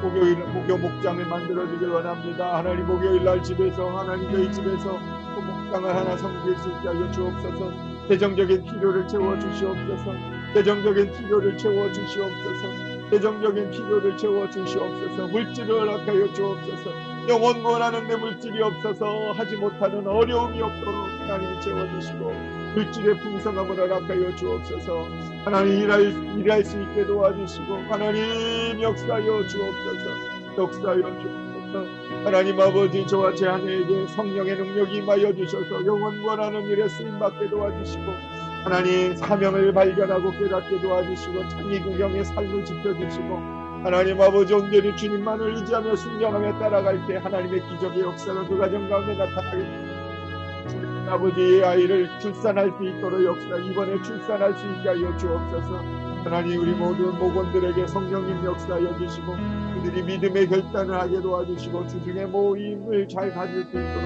목요 목장을 만들어지길 원합니다. 하나님 목요일날 집에서 하나님 저희 집에서 그 목장을 하나 섬길 수 있게 하여 주옵소서. 재정적인 필요를 채워주시옵소서. 재정적인 필요를 채워주시옵소서. 재정적인 필요를 채워주시옵소서. 물질을 허락하여 주옵소서. 영원 원하는 내 물질이 없어서 하지 못하는 어려움이 없도록 하나님이 채워주시고 물질의 풍성함을 허락하여 주옵소서. 하나님 일할 수 있게 도와주시고 하나님 역사하여 주옵소서. 역사하여 주옵소서. 하나님 아버지 저와 제 아내에게 성령의 능력이 임하여 주셔서 영원 원하는 일에 쓰임받게 도와주시고 하나님 사명을 발견하고 깨닫게 도와주시고 창의구경의 삶을 지켜주시고 하나님 아버지 온전히 주님만을 의지하며 순종하며 따라갈 때 하나님의 기적의 역사가 그 가정 가운데 나타나게 아버지의 아이를 출산할 수 있도록 역사 이번에 출산할 수 있게 하여 주옵소서. 하나님 우리 모든 목원들에게 성령님 역사하여 주시고 그들이 믿음의 결단을 하게 도와주시고 주중의 모임을 잘 가질 수 있도록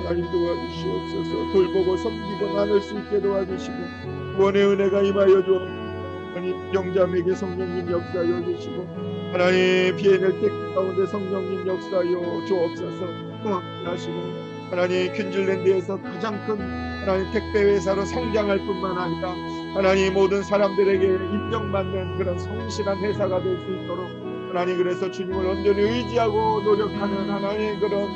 하나님 도와주시옵소서. 돌보고 섬기고 나눌 수 있게 도와주시고 구원의 은혜가 임하여 주옵소서. 하나님 영자에게 성령님 역사하여 주시고 하나님 비엔을 택 가운데 성령님 역사하여 주옵소서. 하시고 하나님 퀸즐랜드에서 가장 큰 하나님 택배 회사로 성장할 뿐만 아니라 하나님 모든 사람들에게 인정받는 그런 성실한 회사가 될 수 있도록 하나님 그래서 주님을 온전히 의지하고 노력하는 하나님 그런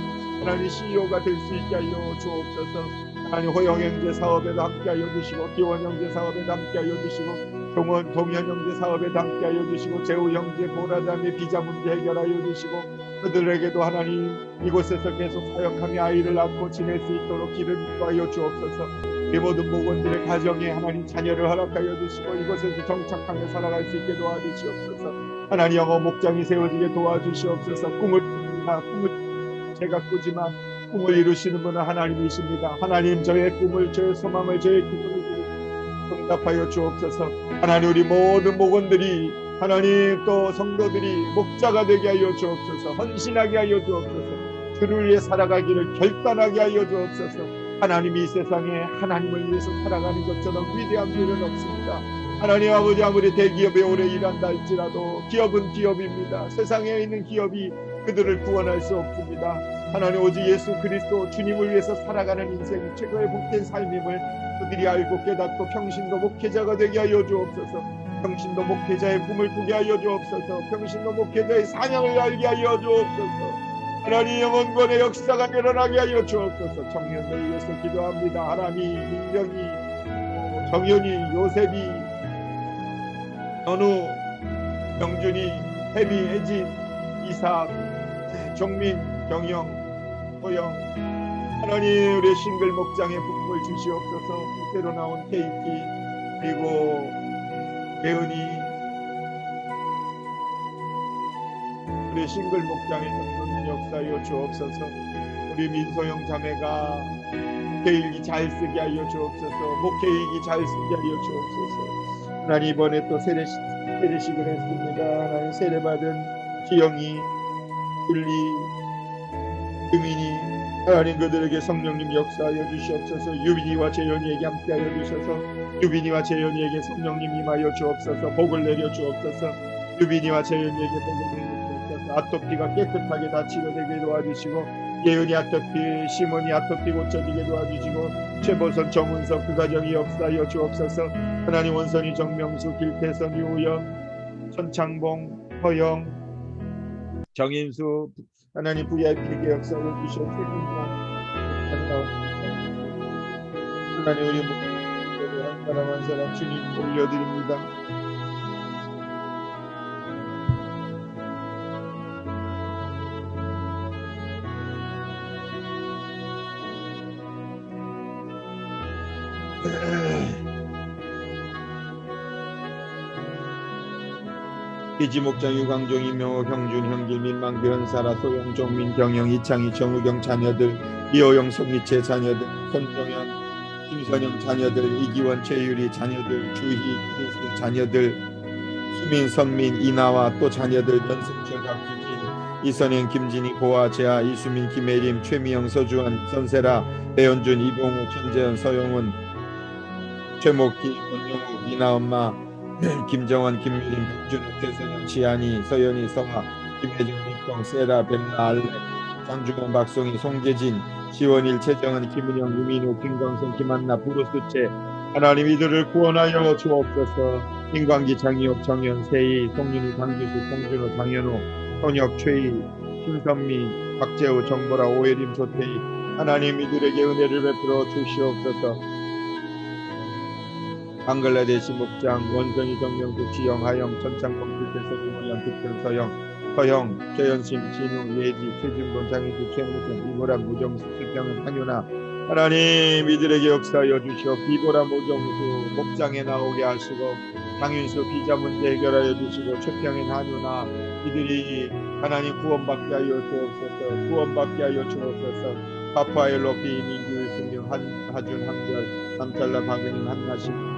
하나님 CEO가 될 수 있게 하여 주옵소서. 하나님 호영형제 사업에도 함께하여 주시고 기원형제 사업에도 함께하여 주시고 동현형제 사업에도 함께하여 주시고 제우형제 보라자매 비자 문제 해결하여 주시고 그들에게도 하나님 이곳에서 계속 사역하며 아이를 낳고 지낼 수 있도록 길을 인도하여 주옵소서. 이 모든 목원들의 가정에 하나님 자녀를 허락하여 주시고 이곳에서 정착하며 살아갈 수 있게 도와주시옵소서. 하나님 영어 목장이 세워지게 도와주시옵소서. 꿈을 제가 꾸지만 꿈을 이루시는 분은 하나님이십니다. 하나님 저의 꿈을 저의 소망을 저의 기도를 응답하여 주옵소서. 하나님 우리 모든 목원들이 하나님 또 성도들이 목자가 되게 하여 주옵소서. 헌신하게 하여 주옵소서. 주를 위해 살아가기를 결단하게 하여 주옵소서. 하나님이 이 세상에 하나님을 위해서 살아가는 것처럼 위대한 일은 없습니다. 하나님 아버지, 아무리 대기업에 오래 일한다 할지라도 기업은 기업입니다. 세상에 있는 기업이 그들을 구원할 수 없습니다. 하나님, 오직 예수 그리스도 주님을 위해서 살아가는 인생이 최고의 복된 삶임을 그들이 알고 깨닫고 평신도 목회자가 되게 하여 주옵소서. 평신도 목회자의 꿈을 꾸게 하여 주옵소서. 평신도 목회자의 사명을 알게 하여 주옵소서. 하나님, 영원권의 역사가 일어나게 하여 주옵소서. 청년들을 위해서 기도합니다. 하람이, 민경이, 정연이, 요셉이, 연우, 명준이, 혜미, 혜진, 이삭, 종민, 경영, 호영. 하나님, 우리 싱글 목장에 부흥을 주시옵소서. 새로 나온 케이키, 그리고 배은이, 우리 싱글 목장에 전도는 역사하여 주옵소서. 우리 민소영 자매가 목회일기 잘 쓰게 하여 주옵소서. 목회일기 잘 쓰게 하여 주옵소서. 하나님, 이번에 또 세례식을 했습니다. 하나님, 세례받은 지영이, 줄리, 유민이, 하나님 그들에게 성령님 역사하여 주시옵소서. 유빈이와 재현이에게 함께하여 주셔서 유빈이와 재현이에게 성령님 임하여 주옵소서. 복을 내려 주옵소서. 유빈이와 재현이에게 복을 내려 주옵소서. 아토피가 깨끗하게 다 치료되게 도와주시고, 예은이 아토피, 시몬이 아토피 고쳐지게 도와주시고, 최보선, 정은석 그 가정이 역사하여 주옵소서. 하나님, 원선이, 정명수, 길태선, 유우영, 천창봉, 허영, 정인수, 하나님 VIP에게 역사하여 주시옵소서. 하나님, 우리 모든 한 사람 한 사람 주님 올려드립니다. 기지목장, 유광종, 이명호, 경준, 형길, 민망규, 현사라, 소영, 종민, 경영, 이창희, 정우경 자녀들, 이호영, 송이채 자녀들, 손정현, 김선영 자녀들, 이기원, 최유리 자녀들, 주희, 크리스 자녀들, 수민, 선민, 이나와 또 자녀들, 연승철, 박주진, 이선행, 김진희, 보아, 재아, 이수민, 김혜림, 최미영, 서주환, 선세라, 배현준, 이봉우, 천재현, 서영훈, 최목희, 권영우, 이나엄마, 김정원, 김미림, 박준우, 최선영, 지한이, 서연이, 성아, 김혜정, 민경, 세라, 벨라, 알렉, 장주원, 박송희, 송재진, 시원일, 최정은, 김은영, 유민우, 김광선, 김한나, 브루스체. 하나님, 이들을 구원하여 주옵소서. 김광기, 장희옥, 정현, 세희, 송윤희, 강기수, 송준호, 장현호, 손혁, 최희, 신선미, 박재우, 정보라, 오혜림, 조태희. 하나님, 이들에게 은혜를 베풀어 주시옵소서. 방글라데시 목장, 원성이, 정명수, 지영, 하영, 천창봉, 불태선, 이모양, 득현, 서영, 허영, 최연심, 진우, 예지, 최진본, 장희수, 최무정, 이보람, 무정수, 최평은, 한윤아. 하나님, 이들에게 역사하여 주시옵. 이보람, 무정수 목장에 나오게 하시고, 장윤수 비자 문제 해결하여 주시고, 최평은, 한윤아. 이들이 하나님 구원받게 하여 주옵소서. 구원받게 하여 주옵소서. 파파엘로, 비민규, 승용, 하준, 한별, 남잘라, 박은영, 한나심,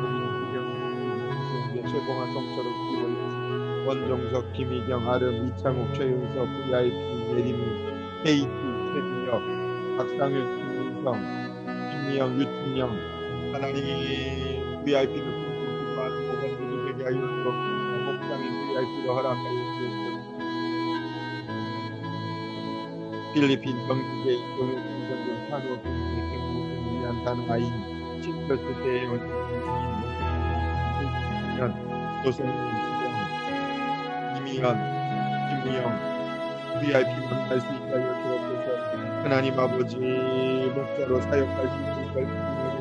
최봉환, 성철욱, 기본, 원종석, 김희경, 아름, 이창욱, 최윤석, VIP, 예림이, KT, 최준혁, 박상윤, 김민성, 김미영, 유춘영. 하나님, VIP는 꿈꾸고 많은 모범들이 되게 하여 주옵소서. 목장인 VIP로 허락하여 주옵소서. 필리핀, 정규계, 이동현, 김정근, 산호, 김국민, 위안, 단아인, 친철수, 대원, 조성민, 지경, 이미연, 김미영, VIP 만날 수 있게 하여 주옵소서. 하나님 아버지, 목자로 사역할 수 있는 걸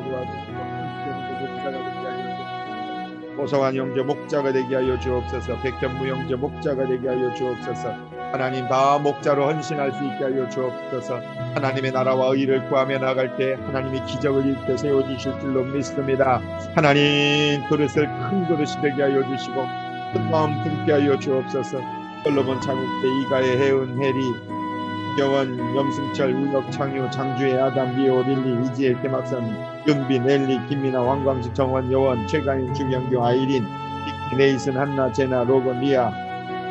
도와주시고, 목자가 되게 하여 주옵소서. 고성환 형제 목자가 되게 하여 주옵소서. 백현무 형제 목자가 되게 하여 주옵소서. 하나님, 다 목자로 헌신할 수 있게 하여 주옵소서. 하나님의 나라와 의를 구하며 나갈 때 하나님이 기적을 일으켜 세워주실 줄로 믿습니다. 하나님, 그릇을 큰 그릇이 되게 하여 주시고 큰 마음 품게 하여 주옵소서. 솔로몬, 장욱대, 이가의, 혜은, 혜리, 영원, 염승철, 우혁, 창유, 장주의, 아담, 미호, 릴리, 이지엘, 개막산, 윤빈, 엘리, 김민아, 왕광식, 정원, 여원, 최가인, 주경규, 아이린, 빅, 네이슨, 한나, 제나, 로건, 리아,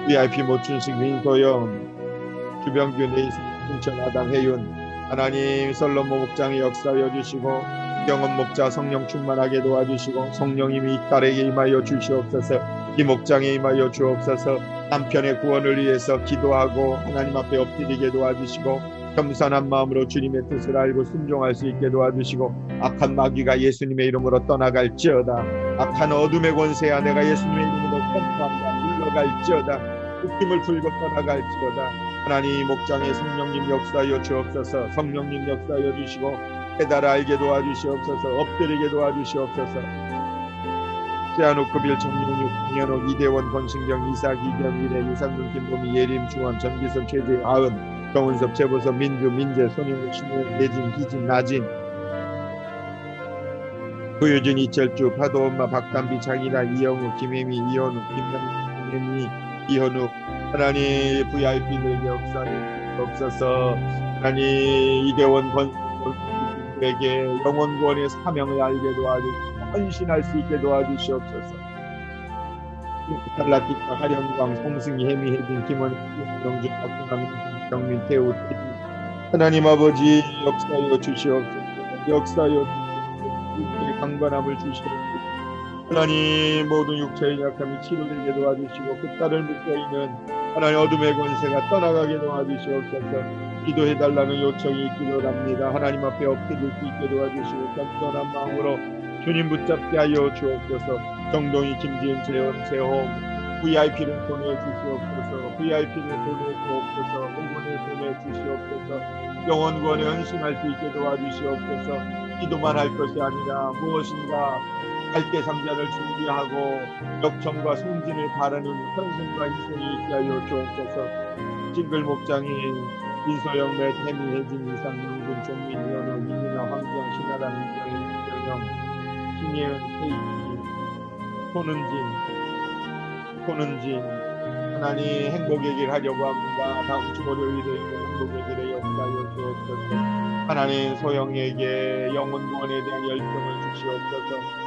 VIP 모춘식, 민소영, 주병규, 네이슨, 승천, 아담, 혜윤. 하나님 솔로몬 목장의 역사하여 주시고 경험 목자 성령 충만하게 도와주시고 성령님이 이 딸에게 임하여 주시옵소서. 이 목장에 임하여 주옵소서. 남편의 구원을 위해서 기도하고 하나님 앞에 엎드리게 도와주시고 겸손한 마음으로 주님의 뜻을 알고 순종할 수 있게 도와주시고 악한 마귀가 예수님의 이름으로 떠나갈지어다. 악한 어둠의 권세야 내가 예수님의 이름으로 선포한다. 물러갈지어다. 묶임을 풀고 떠나갈지어다. 하나님 목장에 성령님 역사하여 주옵소서. 성령님 역사하여 주시고 깨달아 알게 도와주시옵소서. 엎드리게 도와주시옵소서. 세한옥급일 정윤육 김현옥 이대원 권신경 이삭 이견 미래 유상근 김범희 예림 주원 전기선 최재 아은 정은섭 최보섭 민주 민재 손영욱 신우 예진 희진 나진 구유진 이철주 파도 엄마 박담비 장이나 이영우 김혜미 이현우 김명희 이현우 하나님 VIP들에게 역사에 없어서 하나님 이대원 권에게 영원 구원의 사명을 알게 도와주시고 헌신할 수 있게 도와주시옵소서. 달라티카 하령광 송승희 해미 혜진 김원희 김영준 박근남 정민 태우 하나님 아버지 역사하여 주시옵소서. 역사하여 주시옵소서. 강건함을 주시옵소서. 하나님 모든 육체의 약함이 치료되게 도와주시고 그 딸을 묶여있는 하나님 어둠의 권세가 떠나가게 도와주시옵소서. 기도해달라는 요청이 있기를 합니다. 하나님 앞에 엎드릴 수 있게 도와주시고 겸손한 마음으로 주님 붙잡게 하여 주옵소서. 정동희 김지은 재원 재홍 VIP를 보내주시옵소서. VIP를 보내주옵소서. 응원을 보내주시옵소서. 영원 구원에 헌신할 수 있게 도와주시옵소서. 기도만 할 것이 아니라 무엇인가 갈대 상자를 준비하고 역청과 승진을 바라는 헌신과 희생이 있게 하여 주옵소서. 징글 목장인 민소영 맷 해미 혜진 이상 윤근 종민 이현우 이민아 황경 신하람 이경인 이경영 신예은 케이키 손은진 하나님 행복의 길 하려고 합니다. 다음 주 월요일에 행복의 길에 역사하여 주옵소서. 하나님 소영에게 영혼 구원에 대한 열정을 주시옵소서.